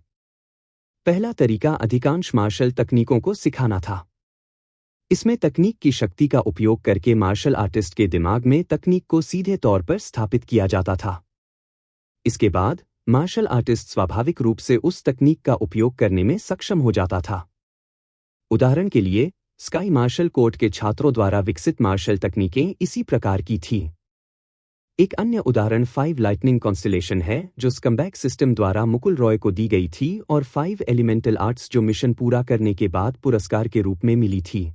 Speaker 1: पहला तरीका अधिकांश मार्शल तकनीकों को सिखाना था। इसमें तकनीक की शक्ति का उपयोग करके मार्शल आर्टिस्ट के दिमाग में तकनीक को सीधे तौर पर स्थापित किया जाता था। इसके बाद मार्शल आर्टिस्ट स्वाभाविक रूप से उस तकनीक का उपयोग करने में सक्षम हो जाता था। उदाहरण के लिए, स्काई मार्शल कोर्ट के छात्रों द्वारा विकसित मार्शल तकनीकें इसी प्रकार की थीं। एक अन्य उदाहरण 5 लाइटनिंग कॉन्स्टेलेशन है, जो स्कम्बैक सिस्टम द्वारा मुकुल रॉय को दी गई थी और 5 एलिमेंटल आर्ट्स जो मिशन पूरा करने के बाद पुरस्कार के रूप में मिली थी।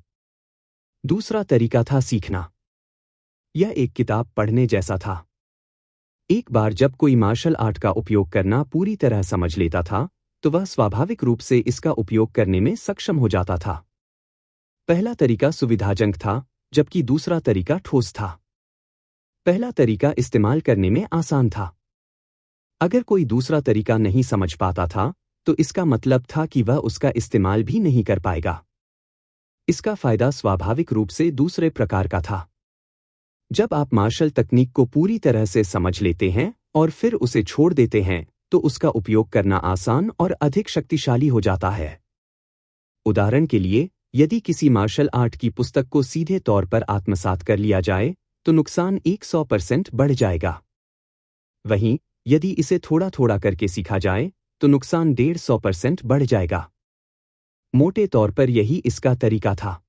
Speaker 1: दूसरा तरीका था सीखना। यह एक किताब पढ़ने जैसा था। एक बार जब कोई मार्शल आर्ट का उपयोग करना पूरी तरह समझ लेता था, तो वह स्वाभाविक रूप से इसका उपयोग करने में सक्षम हो जाता था। पहला तरीका सुविधाजनक था, जबकि दूसरा तरीका ठोस था। पहला तरीका इस्तेमाल करने में आसान था। अगर कोई दूसरा तरीका नहीं समझ पाता था, तो इसका मतलब था कि वह उसका इस्तेमाल भी नहीं कर पाएगा। इसका फायदा स्वाभाविक रूप से दूसरे प्रकार का था। जब आप मार्शल तकनीक को पूरी तरह से समझ लेते हैं और फिर उसे छोड़ देते हैं, तो उसका उपयोग करना आसान और अधिक शक्तिशाली हो जाता है। उदाहरण के लिए, यदि किसी मार्शल आर्ट की पुस्तक को सीधे तौर पर आत्मसात कर लिया जाए, तो नुकसान 100% बढ़ जाएगा। वहीं, यदि इसे थोड़ा थोड़ा करके सीखा जाए, तो नुकसान 150% बढ़ जाएगा। मोटे तौर पर यही इसका तरीका था।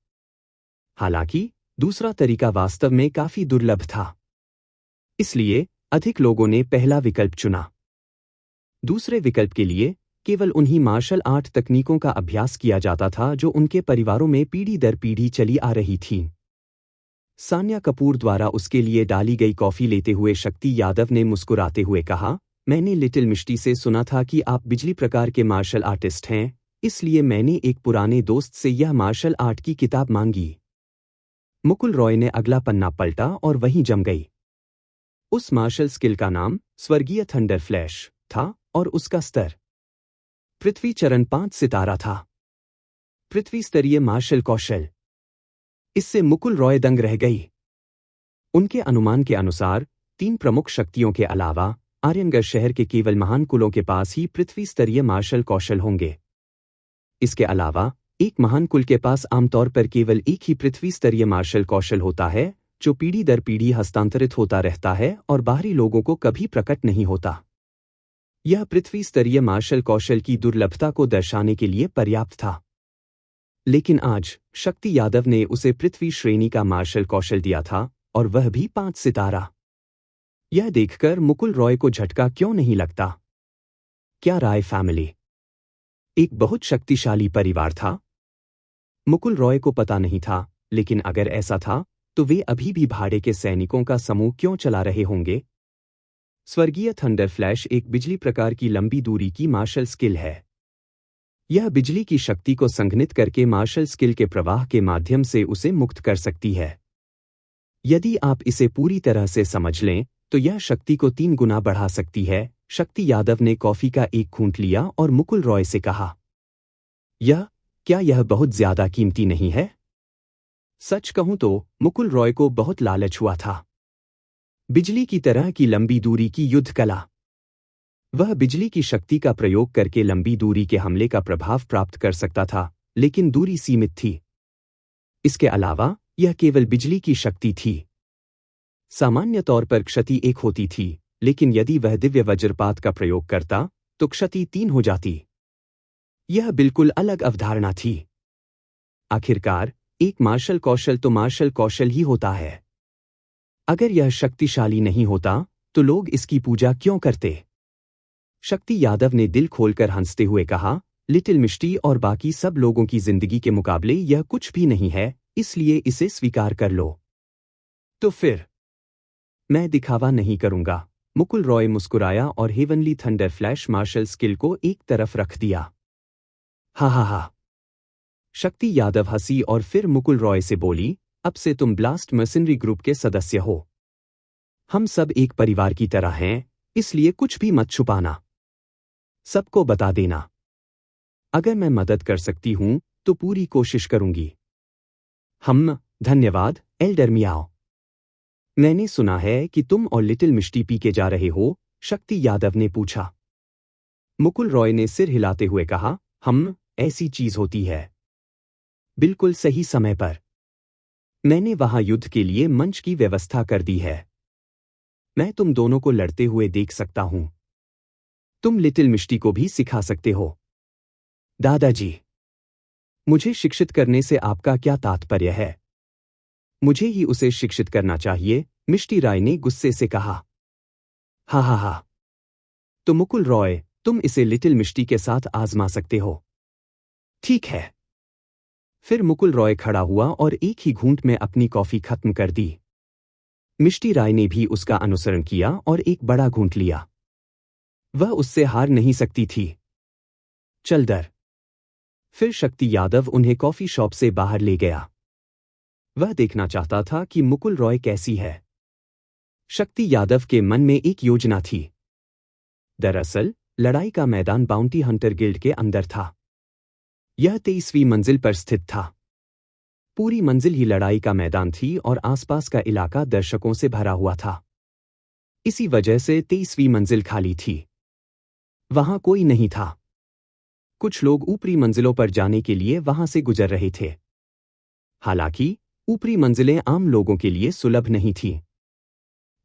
Speaker 1: हालांकि, दूसरा तरीका वास्तव में काफी दुर्लभ था। इसलिए, अधिक लोगों ने पहला विकल्प चुना। दूसरे विकल्प के लिए, केवल उन्हीं मार्शल आर्ट तकनीकों का अभ्यास किया जाता था जो उनके परिवारों में पीढ़ी दर पीढ़ी चली आ रही थीं। सान्या कपूर द्वारा उसके लिए डाली गई कॉफी लेते हुए शक्ति यादव ने मुस्कुराते हुए कहा, मैंने लिटिल मिष्टी से सुना था कि आप बिजली प्रकार के मार्शल आर्टिस्ट हैं, इसलिए मैंने एक पुराने दोस्त से यह मार्शल आर्ट की किताब मांगी। मुकुल रॉय ने अगला पन्ना पलटा और वहीं जम गई। उस मार्शल स्किल का नाम स्वर्गीय थंडर फ्लैश था और उसका स्तर पृथ्वी चरण 5 सितारा था। पृथ्वी स्तरीय मार्शल कौशल। इससे मुकुल रॉय दंग रह गई। उनके अनुमान के अनुसार 3 प्रमुख शक्तियों के अलावा आर्यनगढ़ शहर के केवल महान कुलों के पास ही पृथ्वी स्तरीय मार्शल कौशल होंगे। इसके अलावा एक महान कुल के पास आमतौर पर केवल एक ही पृथ्वी स्तरीय मार्शल कौशल होता है, जो पीढ़ी दर पीढ़ी हस्तांतरित होता रहता है और बाहरी लोगों को कभी प्रकट नहीं होता। यह पृथ्वी स्तरीय मार्शल कौशल की दुर्लभता को दर्शाने के लिए पर्याप्त था। लेकिन आज शक्ति यादव ने उसे पृथ्वी श्रेणी का मार्शल कौशल दिया था, और वह भी 5 सितारा। यह देखकर मुकुल रॉय को झटका क्यों नहीं लगता? क्या राय फैमिली? एक बहुत शक्तिशाली परिवार था। मुकुल रॉय को पता नहीं था, लेकिन अगर ऐसा था तो वे अभी भी भाड़े के सैनिकों का समूह क्यों चला रहे होंगे। स्वर्गीय थंडर फ्लैश एक बिजली प्रकार की लंबी दूरी की मार्शल स्किल है। यह बिजली की शक्ति को संघनित करके मार्शल स्किल के प्रवाह के माध्यम से उसे मुक्त कर सकती है। यदि आप इसे पूरी तरह से समझ लें तो यह शक्ति को 3 गुना बढ़ा सकती है। शक्ति यादव ने कॉफी का एक घूंट लिया और मुकुल रॉय से कहा, क्या यह बहुत ज्यादा कीमती नहीं है? सच कहूं तो मुकुल रॉय को बहुत लालच हुआ था। बिजली की तरह की लंबी दूरी की युद्ध कला। वह बिजली की शक्ति का प्रयोग करके लंबी दूरी के हमले का प्रभाव प्राप्त कर सकता था, लेकिन दूरी सीमित थी। इसके अलावा यह केवल बिजली की शक्ति थी। सामान्य तौर पर क्षति 1 होती थी, लेकिन यदि वह दिव्य वज्रपात का प्रयोग करता तो क्षति 3 हो जाती। यह बिल्कुल अलग अवधारणा थी। आखिरकार एक मार्शल कौशल तो मार्शल कौशल ही होता है। अगर यह शक्तिशाली नहीं होता तो लोग इसकी पूजा क्यों करते? शक्ति यादव ने दिल खोलकर हंसते हुए कहा, लिटिल मिस्टी और बाकी सब लोगों की जिंदगी के मुकाबले यह कुछ भी नहीं है, इसलिए इसे स्वीकार कर लो। तो फिर मैं दिखावा नहीं करूंगा। मुकुल रॉय मुस्कुराया और heavenly thunder flash martial skill को एक तरफ रख दिया। हा। शक्ति यादव हंसी और फिर मुकुल रॉय से बोली, अब से तुम ब्लास्ट मर्सिनरी ग्रुप के सदस्य हो। हम सब एक परिवार की तरह हैं, इसलिए कुछ भी मत छुपाना। सबको बता देना। अगर मैं मदद कर सकती हूं तो पूरी कोशिश करूंगी। धन्यवाद एल्डर मियाओ। मैंने सुना है कि तुम और लिटिल मिस्टी पी के जा रहे हो, शक्ति यादव ने पूछा। मुकुल रॉय ने सिर हिलाते हुए कहा, ऐसी चीज होती है। बिल्कुल सही समय पर। मैंने वहां युद्ध के लिए मंच की व्यवस्था कर दी है। मैं तुम दोनों को लड़ते हुए देख सकता हूं। तुम लिटिल मिस्टी को भी सिखा सकते हो। दादाजी, मुझे शिक्षित करने से आपका क्या तात्पर्य है? मुझे ही उसे शिक्षित करना चाहिए, मिस्टी राय ने गुस्से से कहा। हा। तो मुकुल रॉय, तुम इसे लिटिल मिस्टी के साथ आजमा सकते हो। ठीक है। फिर मुकुल रॉय खड़ा हुआ और एक ही घूंट में अपनी कॉफी खत्म कर दी। मिस्टी राय ने भी उसका अनुसरण किया और एक बड़ा घूंट लिया। वह उससे हार नहीं सकती थी। चल दर। फिर शक्ति यादव उन्हें कॉफी शॉप से बाहर ले गया। वह देखना चाहता था कि मुकुल रॉय कैसी है। शक्ति यादव के मन में एक योजना थी। दरअसल लड़ाई का मैदान बाउंटी हंटर गिल्ड के अंदर था। यह 23वीं मंजिल पर स्थित था। पूरी मंजिल ही लड़ाई का मैदान थी और आसपास का इलाका दर्शकों से भरा हुआ था। इसी वजह से 23वीं मंजिल खाली थी। वहां कोई नहीं था। कुछ लोग ऊपरी मंजिलों पर जाने के लिए वहां से गुजर रहे थे। हालांकि ऊपरी मंजिलें आम लोगों के लिए सुलभ नहीं थीं।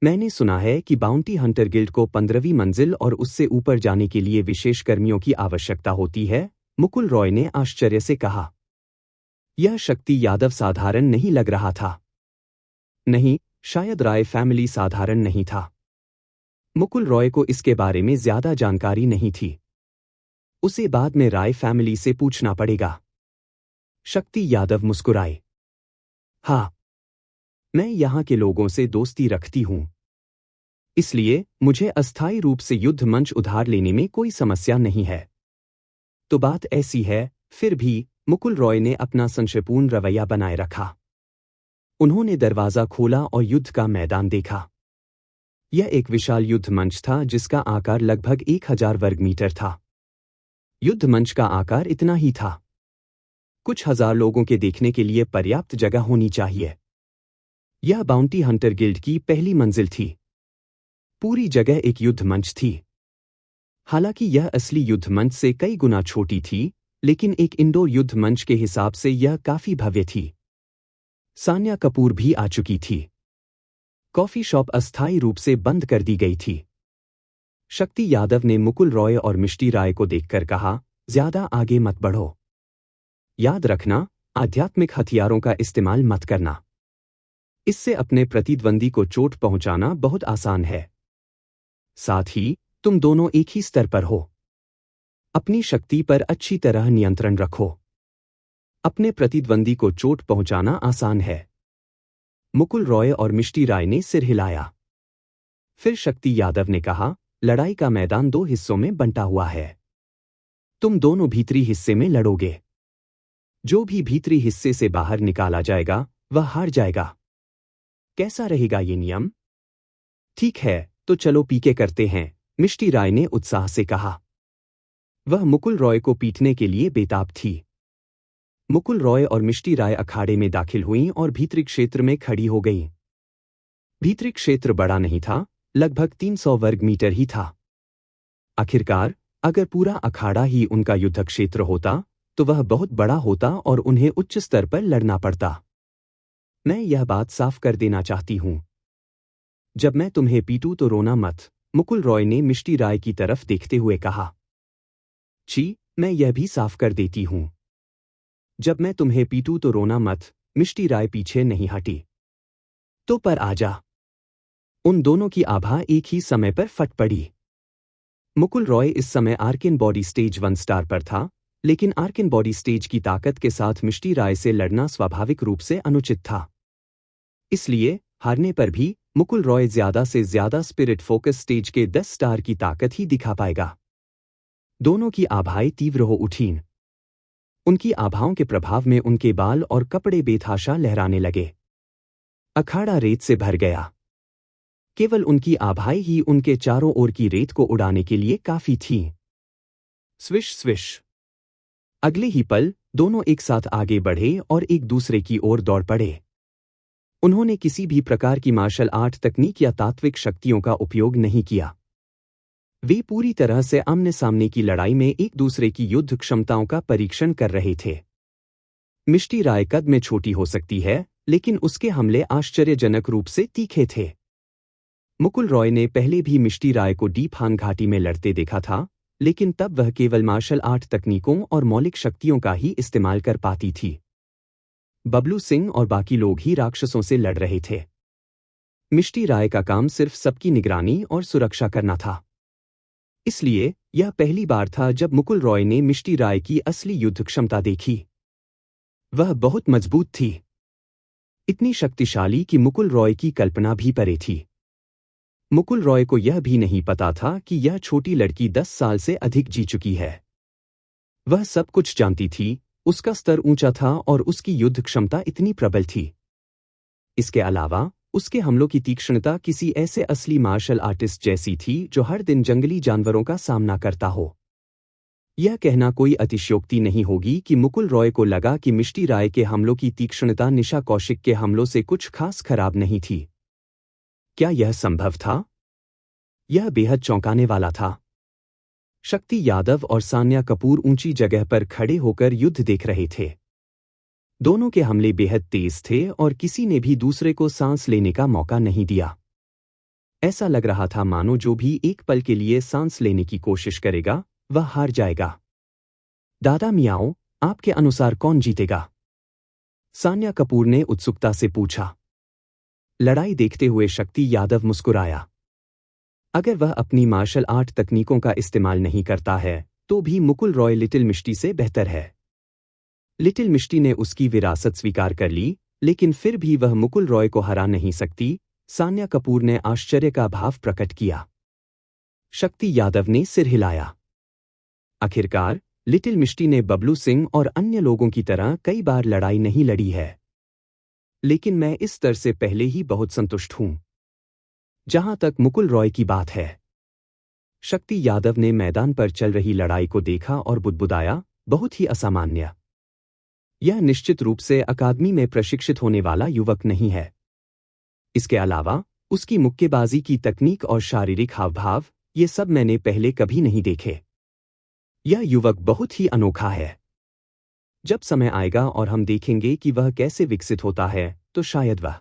Speaker 1: मैंने सुना है कि बाउंटी हंटर गिल्ड को 15वीं मंजिल और उससे ऊपर जाने के लिए विशेष कर्मियों की आवश्यकता होती है, मुकुल रॉय ने आश्चर्य से कहा। यह शक्ति यादव साधारण नहीं लग रहा था। नहीं, शायद राय फैमिली साधारण नहीं था। मुकुल रॉय को इसके बारे में ज्यादा जानकारी नहीं थी। उसे बाद में राय फैमिली से पूछना पड़ेगा। शक्ति यादव मुस्कुराए। हाँ, मैं यहां के लोगों से दोस्ती रखती हूं, इसलिए मुझे अस्थायी रूप से युद्ध मंच उधार लेने में कोई समस्या नहीं है। तो बात ऐसी है, फिर भी मुकुल रॉय ने अपना संशयपूर्ण रवैया बनाए रखा। उन्होंने दरवाजा खोला और युद्ध का मैदान देखा। यह एक विशाल युद्ध मंच था जिसका आकार लगभग 1000 वर्ग मीटर था। युद्ध मंच का आकार इतना ही था। कुछ हजार लोगों के देखने के लिए पर्याप्त जगह होनी चाहिए। यह बाउंटी हंटर गिल्ड की पहली मंजिल थी। पूरी जगह एक युद्ध मंच थी। हालांकि यह असली युद्ध मंच से कई गुना छोटी थी, लेकिन एक इंडोर युद्ध मंच के हिसाब से यह काफी भव्य थी। सान्या कपूर भी आ चुकी थी। कॉफी शॉप अस्थायी रूप से बंद कर दी गई थी। शक्ति यादव ने मुकुल रॉय और मिस्टी राय को देखकर कहा, ज्यादा आगे मत बढ़ो। याद रखना, आध्यात्मिक हथियारों का इस्तेमाल मत करना। इससे अपने प्रतिद्वंदी को चोट पहुंचाना बहुत आसान है। साथ ही तुम दोनों एक ही स्तर पर हो। अपनी शक्ति पर अच्छी तरह नियंत्रण रखो। अपने प्रतिद्वंदी को चोट पहुंचाना आसान है। मुकुल रॉय और मिष्टी राय ने सिर हिलाया। फिर शक्ति यादव ने कहा, लड़ाई का मैदान 2 हिस्सों में बंटा हुआ है। तुम दोनों भीतरी हिस्से में लड़ोगे। जो भी भीतरी हिस्से से बाहर निकाला जाएगा वह हार जाएगा। कैसा रहेगा ये नियम? ठीक है, तो चलो पीके करते हैं, मिष्टी राय ने उत्साह से कहा। वह मुकुल रॉय को पीटने के लिए बेताब थी। मुकुल रॉय और मिष्टी राय अखाड़े में दाखिल हुईं और भीतरी क्षेत्र में खड़ी हो गईं। भीतरी क्षेत्र बड़ा नहीं था, लगभग 300 वर्ग मीटर ही था। आखिरकार, अगर पूरा अखाड़ा ही उनका युद्ध क्षेत्र होता तो वह बहुत बड़ा होता और उन्हें उच्च स्तर पर लड़ना पड़ता। मैं यह बात साफ कर देना चाहती हूं। जब मैं तुम्हें पीटूं तो रोना मत, मुकुल रॉय ने मिष्टी राय की तरफ देखते हुए कहा। छी, मैं यह भी साफ कर देती हूं। जब मैं तुम्हें पीटूं तो रोना मत, मिष्टी राय पीछे नहीं हटी। तो पर आजा। उन दोनों की आभा एक ही समय पर फट पड़ी। मुकुल रॉय इस समय आर्केन बॉडी स्टेज 1 स्टार पर था, लेकिन आर्केन बॉडी स्टेज की ताकत के साथ मिष्टी राय से लड़ना स्वाभाविक रूप से अनुचित था। इसलिए, हारने पर भी, मुकुल रॉय ज्यादा से ज्यादा स्पिरिट फोकस स्टेज के 10 स्टार की ताकत ही दिखा पाएगा। दोनों की आभाएं तीव्र हो उठीं। उनकी आभाओं के प्रभाव में उनके बाल और कपड़े बेतहाशा लहराने लगे। अखाड़ा रेत से भर गया। केवल उनकी आभाएं ही उनके चारों ओर की रेत को उड़ाने के लिए काफी थीं। Swish swish. अगले ही पल, दोनों एक साथ आगे बढ़े और एक दूसरे की ओर दौड़ पड़े। उन्होंने किसी भी प्रकार की मार्शल आर्ट तकनीक या तात्विक शक्तियों का उपयोग नहीं किया। वे पूरी तरह से आमने सामने की लड़ाई में एक दूसरे की युद्ध क्षमताओं का परीक्षण कर रहे थे। मिष्टी राय कद में छोटी हो सकती है, लेकिन उसके हमले आश्चर्यजनक रूप से तीखे थे। मुकुल रॉय ने पहले भी मिष्टी राय को डीप हान घाटी में लड़ते देखा था, लेकिन तब वह केवल मार्शल आर्ट तकनीकों और मौलिक शक्तियों का ही इस्तेमाल कर पाती थी। बबलू सिंह और बाकी लोग ही राक्षसों से लड़ रहे थे। मिष्टी राय का काम सिर्फ सबकी निगरानी और सुरक्षा करना था। इसलिए, यह पहली बार था जब मुकुल रॉय ने मिष्टी राय की असली युद्ध क्षमता देखी। वह बहुत मजबूत थी। इतनी शक्तिशाली कि मुकुल रॉय की कल्पना भी परे थी। मुकुल रॉय को यह भी नहीं पता था कि यह छोटी लड़की 10 साल से अधिक जी चुकी है। वह सब कुछ जानती थी, उसका स्तर ऊंचा था और उसकी युद्ध क्षमता इतनी प्रबल थी। इसके अलावा, उसके हमलों की तीक्ष्णता किसी ऐसे असली मार्शल आर्टिस्ट जैसी थी जो हर दिन जंगली जानवरों का सामना करता हो। यह कहना कोई अतिशयोक्ति नहीं होगी कि मुकुल रॉय को लगा कि मिष्टी राय के हमलों की तीक्ष्णता निशा कौशिक के हमलों से कुछ खास खराब नहीं थी। क्या यह संभव था? यह बेहद चौंकाने वाला था। शक्ति यादव और सान्या कपूर ऊंची जगह पर खड़े होकर युद्ध देख रहे थे। दोनों के हमले बेहद तेज थे और किसी ने भी दूसरे को सांस लेने का मौका नहीं दिया। ऐसा लग रहा था मानो जो भी एक पल के लिए सांस लेने की कोशिश करेगा, वह हार जाएगा। दादा मियाओ, आपके अनुसार कौन जीतेगा? सान्या कपूर ने उत्सुकता से पूछा। लड़ाई देखते हुए शक्ति यादव मुस्कुराया। अगर वह अपनी मार्शल आर्ट तकनीकों का इस्तेमाल नहीं करता है, तो भी मुकुल रॉय लिटिल मिष्टी से बेहतर है। लिटिल मिष्टी ने उसकी विरासत स्वीकार कर ली, लेकिन फिर भी वह मुकुल रॉय को हरा नहीं सकती। सान्या कपूर ने आश्चर्य का भाव प्रकट किया। शक्ति यादव ने सिर हिलाया। आखिरकार, लिटिल मिष्टी ने बबलू सिंह और अन्य लोगों की तरह कई बार लड़ाई नहीं लड़ी है। लेकिन मैं इस स्तर से पहले ही बहुत संतुष्ट हूं। जहां तक मुकुल रॉय की बात है। शक्ति यादव ने मैदान पर चल रही लड़ाई को देखा और बुदबुदाया, बहुत ही असामान्य। यह निश्चित रूप से अकादमी में प्रशिक्षित होने वाला युवक नहीं है। इसके अलावा, उसकी मुक्केबाजी की तकनीक और शारीरिक हावभाव, ये सब मैंने पहले कभी नहीं देखे। यह युवक बहुत ही अनोखा है। जब समय आएगा और हम देखेंगे कि वह कैसे विकसित होता है, तो शायद वह।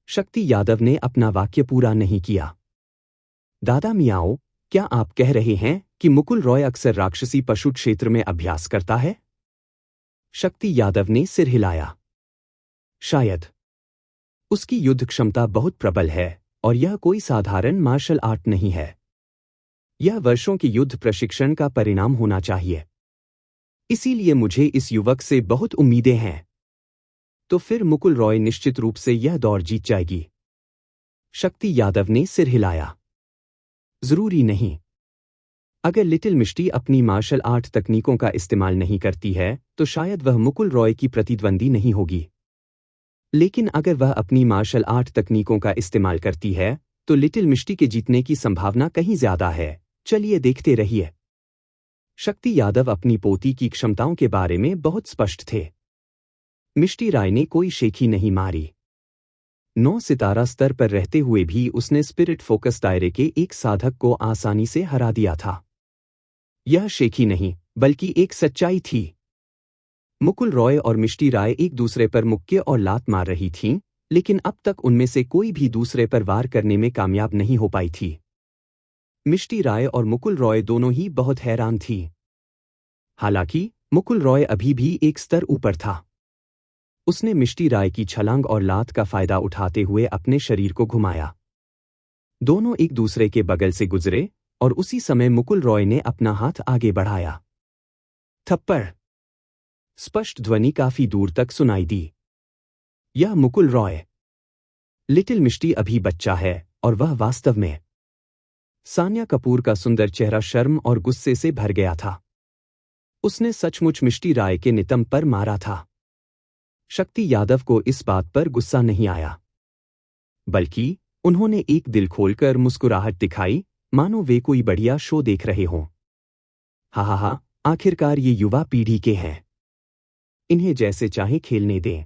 Speaker 1: शक्ति यादव ने अपना वाक्य पूरा नहीं किया। दादा मियाओ, क्या आप कह रहे हैं कि मुकुल रॉय अक्सर राक्षसी पशु क्षेत्र में अभ्यास करता है? शक्ति यादव ने सिर हिलाया। शायद। उसकी युद्ध क्षमता बहुत प्रबल है, और यह कोई साधारण मार्शल आर्ट नहीं है। यह वर्षों के युद्ध प्रशिक्षण का परिणाम होना चाहिए। इसीलिए मुझे इस युवक से बहुत उम्मीदें हैं। तो फिर मुकुल रॉय निश्चित रूप से यह दौड़ जीत जाएगी। शक्ति यादव ने सिर हिलाया। जरूरी नहीं। अगर लिटिल मिष्टी अपनी मार्शल आर्ट तकनीकों का इस्तेमाल नहीं करती है तो शायद वह मुकुल रॉय की प्रतिद्वंदी नहीं होगी। लेकिन अगर वह अपनी मार्शल आर्ट तकनीकों का इस्तेमाल करती है तो लिटिल मिष्टी के जीतने की संभावना कहीं ज्यादा है। चलिए देखते रहिए। शक्ति यादव अपनी पोती की क्षमताओं के बारे में बहुत स्पष्ट थे। मिष्टी राय ने कोई शेखी नहीं मारी। 9 सितारा स्तर पर रहते हुए भी उसने स्पिरिट फोकस दायरे के एक साधक को आसानी से हरा दिया था। यह शेखी नहीं बल्कि एक सच्चाई थी। मुकुल रॉय और मिष्टी राय एक दूसरे पर मुक्के और लात मार रही थीं, लेकिन अब तक उनमें से कोई भी दूसरे पर वार करने में कामयाब नहीं हो पाई थी। मिष्टी राय और मुकुल रॉय दोनों ही बहुत हैरान थी। हालांकि मुकुल रॉय अभी भी एक स्तर ऊपर था। उसने मिष्टी राय की छलांग और लात का फायदा उठाते हुए अपने शरीर को घुमाया। दोनों एक दूसरे के बगल से गुजरे और उसी समय मुकुल रॉय ने अपना हाथ आगे बढ़ाया। थप्पड़। स्पष्ट ध्वनि काफी दूर तक सुनाई दी। यह मुकुल रॉय। लिटिल मिष्टी अभी बच्चा है और वह वास्तव में। सान्या कपूर का सुंदर चेहरा शर्म और गुस्से से भर गया था। उसने सचमुच मिष्टी राय के नितंब पर मारा था। शक्ति यादव को इस बात पर गुस्सा नहीं आया, बल्कि उन्होंने एक दिल खोलकर मुस्कुराहट दिखाई, मानो वे कोई बढ़िया शो देख रहे हों। हा, आखिरकार ये युवा पीढ़ी के हैं। इन्हें जैसे चाहे खेलने दें।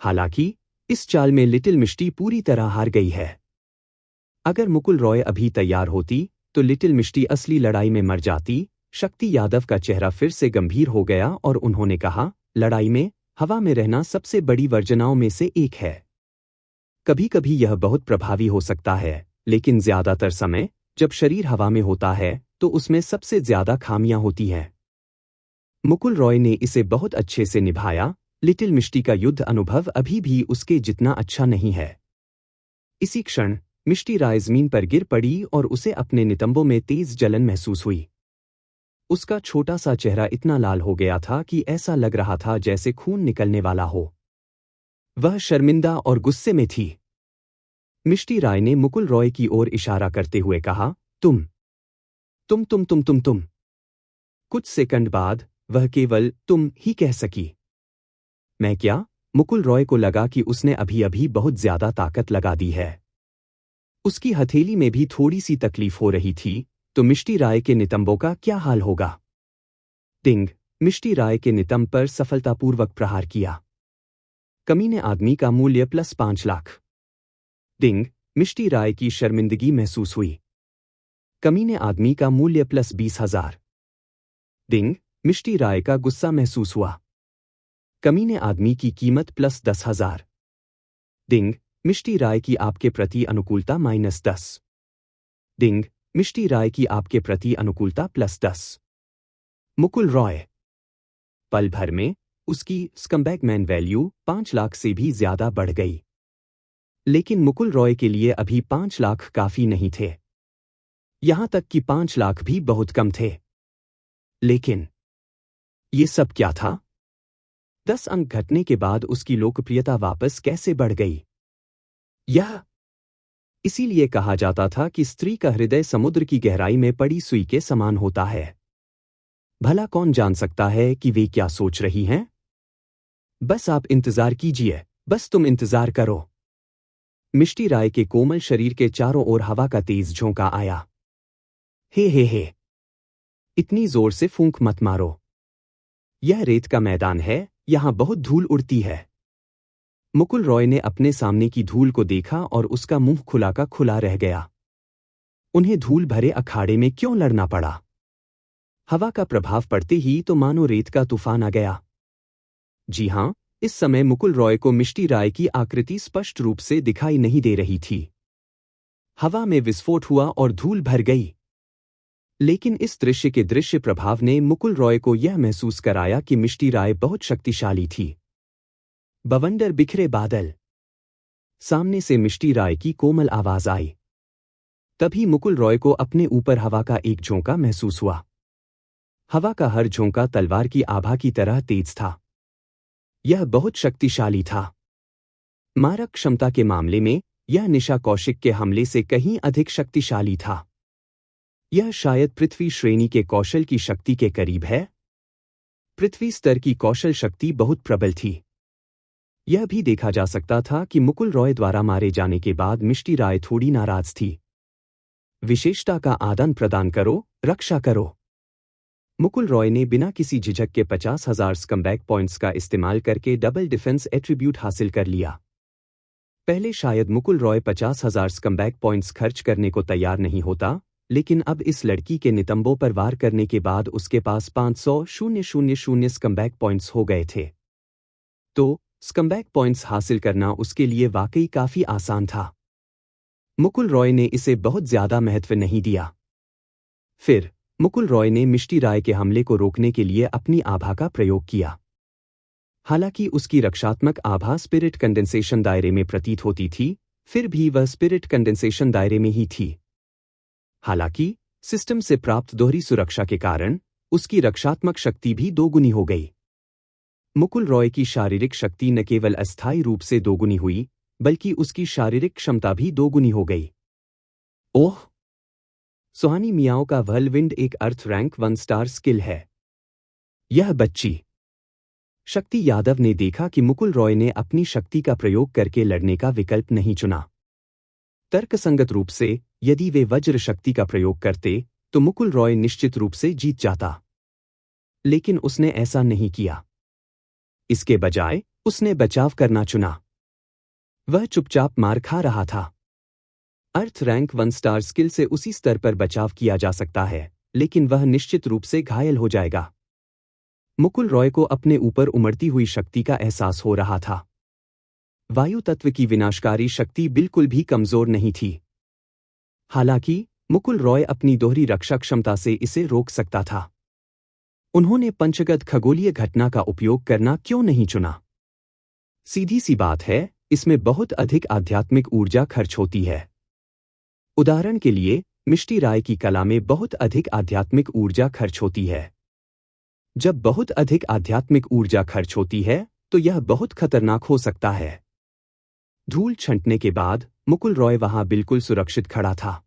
Speaker 1: हालांकि इस चाल में लिटिल मिष्टी पूरी तरह हार गई है। अगर मुकुल रॉय अभी तैयार होती तो लिटिल मिष्टी असली लड़ाई में मर जाती। शक्ति यादव का चेहरा फिर से गंभीर हो गया और उन्होंने कहा, लड़ाई में हवा में रहना सबसे बड़ी वर्जनाओं में से एक है। कभी कभी यह बहुत प्रभावी हो सकता है, लेकिन ज्यादातर समय जब शरीर हवा में होता है तो उसमें सबसे ज्यादा खामियां होती हैं। मुकुल रॉय ने इसे बहुत अच्छे से निभाया। लिटिल मिष्टी का युद्ध अनुभव अभी भी उसके जितना अच्छा नहीं है। इसी क्षण मिष्टी राय जमीन पर गिर पड़ी और उसे अपने नितंबों में तेज जलन महसूस हुई। उसका छोटा सा चेहरा इतना लाल हो गया था कि ऐसा लग रहा था जैसे खून निकलने वाला हो। वह शर्मिंदा और गुस्से में थी। मिष्टी राय ने मुकुल रॉय की ओर इशारा करते हुए कहा, तुम। कुछ सेकंड बाद वह केवल तुम ही कह सकी। मैं क्या? मुकुल रॉय को लगा कि उसने अभी अभी बहुत ज्यादा ताकत लगा दी है। उसकी हथेली में भी थोड़ी सी तकलीफ हो रही थी। तो मिष्टी राय के नितंबों का क्या हाल होगा? टिंग। मिष्टी राय के नितंब पर सफलतापूर्वक प्रहार किया। कमीने आदमी का मूल्य +5 लाख। टिंग। मिष्टी राय की शर्मिंदगी महसूस हुई। कमीने आदमी का मूल्य +20,000। टिंग। मिष्टी राय का गुस्सा महसूस हुआ। कमीने आदमी की कीमत +10,000। टिंग। मिष्टी राय की आपके प्रति अनुकूलता -10। टिंग। मिष्टी राय की आपके प्रति अनुकूलता +10। मुकुल रॉय। पल भर में उसकी स्कम्बैग मैन वैल्यू 5 लाख से भी ज्यादा बढ़ गई। लेकिन मुकुल रॉय के लिए अभी 5 लाख काफी नहीं थे। यहां तक कि 5 लाख भी बहुत कम थे। लेकिन ये सब क्या था? 10 अंक घटने के बाद उसकी लोकप्रियता वापस कैसे बढ़ गई? यह इसीलिए कहा जाता था कि स्त्री का हृदय समुद्र की गहराई में पड़ी सुई के समान होता है। भला कौन जान सकता है कि वे क्या सोच रही हैं? बस आप इंतजार कीजिए, बस तुम इंतजार करो। मिष्टी राय के कोमल शरीर के चारों ओर हवा का तेज झोंका आया। हे। इतनी जोर से फूंक मत मारो। यह रेत का मैदान है, यहां बहुत धूल उड़ती है। मुकुल रॉय ने अपने सामने की धूल को देखा और उसका मुंह खुला का खुला रह गया। उन्हें धूल भरे अखाड़े में क्यों लड़ना पड़ा? हवा का प्रभाव पड़ते ही तो मानो रेत का तूफान आ गया। जी हां, इस समय मुकुल रॉय को मिष्टी राय की आकृति स्पष्ट रूप से दिखाई नहीं दे रही थी। हवा में विस्फोट हुआ और धूल भर गई। लेकिन इस दृश्य के दृश्य प्रभाव ने मुकुल रॉय को यह महसूस कराया कि मिष्टी राय बहुत शक्तिशाली थी। बवंडर बिखरे बादल। सामने से मिष्टी राय की कोमल आवाज आई। तभी मुकुल रॉय को अपने ऊपर हवा का एक झोंका महसूस हुआ। हवा का हर झोंका तलवार की आभा की तरह तेज था। यह बहुत शक्तिशाली था। मारक क्षमता के मामले में यह निशा कौशिक के हमले से कहीं अधिक शक्तिशाली था। यह शायद पृथ्वी श्रेणी के कौशल की शक्ति के करीब है। पृथ्वी स्तर की कौशल शक्ति बहुत प्रबल थी। यह भी देखा जा सकता था कि मुकुल रॉय द्वारा मारे जाने के बाद मिष्टी राय थोड़ी नाराज थी। विशेषता का आदान प्रदान करो, रक्षा करो। मुकुल रॉय ने बिना किसी झिझक के 50,000 स्कमबैक पॉइंट्स का इस्तेमाल करके डबल डिफेंस एट्रीब्यूट हासिल कर लिया। पहले शायद मुकुल रॉय 50,000 स्कमबैक पॉइंट्स खर्च करने को तैयार नहीं होता, लेकिन अब इस लड़की के नितंबों पर वार करने के बाद उसके पास 500,000 स्कमबैक पॉइंट्स हो गए थे। तो स्कमबैक पॉइंट्स हासिल करना उसके लिए वाकई काफी आसान था। मुकुल रॉय ने इसे बहुत ज्यादा महत्व नहीं दिया। फिर मुकुल रॉय ने मिष्टी राय के हमले को रोकने के लिए अपनी आभा का प्रयोग किया। हालांकि उसकी रक्षात्मक आभा स्पिरिट कंडेंसेशन दायरे में प्रतीत होती थी, फिर भी वह स्पिरिट कंडेंसेशन दायरे में ही थी। हालांकि सिस्टम से प्राप्त दोहरी सुरक्षा के कारण उसकी रक्षात्मक शक्ति भी दोगुनी हो गई। मुकुल रॉय की शारीरिक शक्ति न केवल अस्थायी रूप से दोगुनी हुई, बल्कि उसकी शारीरिक क्षमता भी दोगुनी हो गई। ओह! सुहानी मियाओं का व्हर्लविंड एक अर्थ रैंक 1 स्टार स्किल है। यह बच्ची शक्ति यादव ने देखा कि मुकुल रॉय ने अपनी शक्ति का प्रयोग करके लड़ने का विकल्प नहीं चुना। तर्कसंगत रूप से यदि वे वज्र शक्ति का प्रयोग करते तो मुकुल रॉय निश्चित रूप से जीत जाता, लेकिन उसने ऐसा नहीं किया। इसके बजाय उसने बचाव करना चुना। वह चुपचाप मार खा रहा था। अर्थ रैंक 1 स्टार स्किल से उसी स्तर पर बचाव किया जा सकता है, लेकिन वह निश्चित रूप से घायल हो जाएगा। मुकुल रॉय को अपने ऊपर उमड़ती हुई शक्ति का एहसास हो रहा था। वायु तत्व की विनाशकारी शक्ति बिल्कुल भी कमजोर नहीं थी। हालांकि मुकुल रॉय अपनी दोहरी रक्षा क्षमता से इसे रोक सकता था। उन्होंने पंचगत खगोलीय घटना का उपयोग करना क्यों नहीं चुना? सीधी सी बात है, इसमें बहुत अधिक आध्यात्मिक ऊर्जा खर्च होती है। उदाहरण के लिए, मिष्टी राय की कला में बहुत अधिक आध्यात्मिक ऊर्जा खर्च होती है। जब बहुत अधिक आध्यात्मिक ऊर्जा खर्च होती है, तो यह बहुत खतरनाक हो सकता है। धूल छंटने के बाद मुकुल रॉय वहां बिल्कुल सुरक्षित खड़ा था।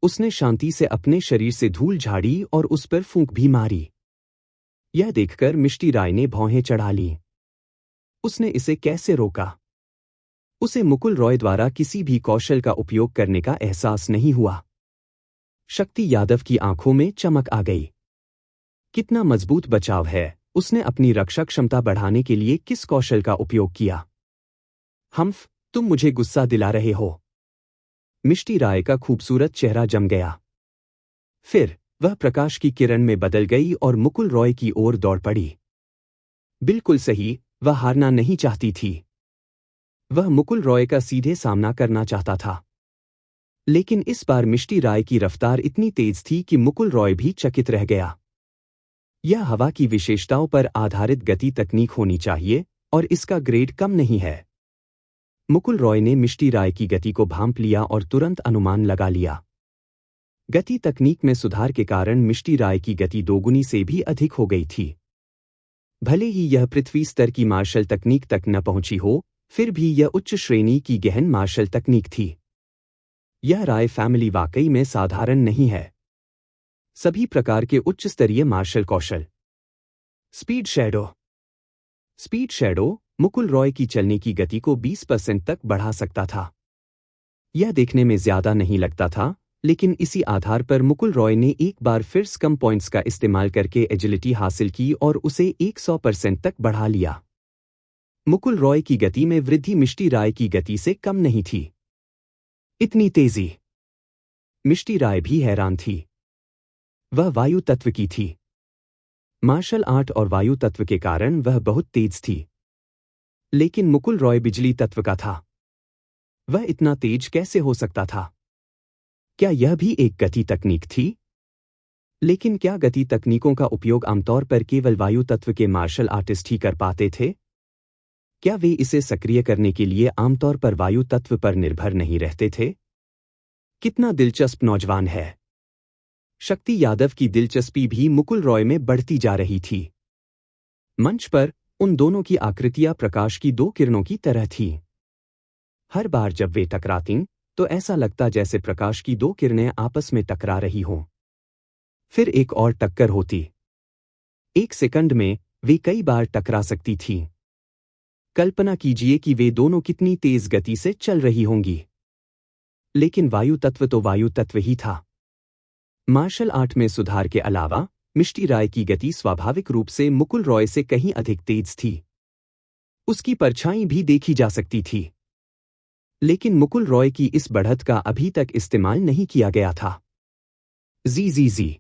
Speaker 1: उसने शांति से अपने शरीर से धूल झाड़ी और उस पर फूंक भी मारी। यह देखकर मिष्टी राय ने भौहें चढ़ा लीं। उसने इसे कैसे रोका? उसे मुकुल रॉय द्वारा किसी भी कौशल का उपयोग करने का एहसास नहीं हुआ। शक्ति यादव की आंखों में चमक आ गई। कितना मजबूत बचाव है! उसने अपनी रक्षा क्षमता बढ़ाने के लिए किस कौशल का उपयोग किया? हम्फ, तुम मुझे गुस्सा दिला रहे हो। मिष्टी राय का खूबसूरत चेहरा जम गया। फिर वह प्रकाश की किरण में बदल गई और मुकुल रॉय की ओर दौड़ पड़ी। बिल्कुल सही, वह हारना नहीं चाहती थी। वह मुकुल रॉय का सीधे सामना करना चाहता था। लेकिन इस बार मिष्टी राय की रफ्तार इतनी तेज थी कि मुकुल रॉय भी चकित रह गया। यह हवा की विशेषताओं पर आधारित गति तकनीक होनी चाहिए और इसका ग्रेड कम नहीं है। मुकुल रॉय ने मिष्टी राय की गति को भांप लिया और तुरंत अनुमान लगा लिया। गति तकनीक में सुधार के कारण मिष्टी राय की गति दोगुनी से भी अधिक हो गई थी। भले ही यह पृथ्वी स्तर की मार्शल तकनीक तक न पहुंची हो, फिर भी यह उच्च श्रेणी की गहन मार्शल तकनीक थी। यह राय फैमिली वाकई में साधारण नहीं है। सभी प्रकार के उच्च स्तरीय मार्शल कौशल। Speed shadow. Speed shadow Mukul Roy की चलने की गति को 20% तक बढ़ा सकता था। यह देखने में ज्यादा नहीं लगता था, लेकिन इसी आधार पर मुकुल रॉय ने एक बार फिर स्कम पॉइंट्स का इस्तेमाल करके एजिलिटी हासिल की और उसे 100% तक बढ़ा लिया। मुकुल रॉय की गति में वृद्धि मिष्टी राय की गति से कम नहीं थी। इतनी तेजी! मिष्टी राय भी हैरान थी। वह वायु तत्व की थी। मार्शल आर्ट और वायु तत्व के कारण वह बहुत तेज थी। लेकिन मुकुल रॉय बिजली तत्व का था। वह इतना तेज कैसे हो सकता था? क्या यह भी एक गति तकनीक थी? लेकिन क्या गति तकनीकों का उपयोग आमतौर पर केवल वायु तत्व के मार्शल आर्टिस्ट ही कर पाते थे? क्या वे इसे सक्रिय करने के लिए आमतौर पर वायु तत्व पर निर्भर नहीं रहते थे? कितना दिलचस्प नौजवान है। शक्ति यादव की दिलचस्पी भी मुकुल रॉय में बढ़ती जा रही थी। मंच पर उन दोनों की आकृतियां प्रकाश की दो किरणों की तरह थीं। हर बार जब वे टकरातीं, तो ऐसा लगता जैसे प्रकाश की दो किरणें आपस में टकरा रही हों। फिर एक और टक्कर होती। एक सेकंड में वे कई बार टकरा सकती थीं। कल्पना कीजिए कि वे दोनों कितनी तेज गति से चल रही होंगी। लेकिन वायु तत्व तो वायु तत्व ही था। मार्शल आर्ट में सुधार के अलावा मिष्टी राय की गति स्वाभाविक रूप से मुकुल रॉय से कहीं अधिक तेज थी। उसकी परछाई भी देखी जा सकती थी। लेकिन मुकुल रॉय की इस बढ़त का अभी तक इस्तेमाल नहीं किया गया था। जी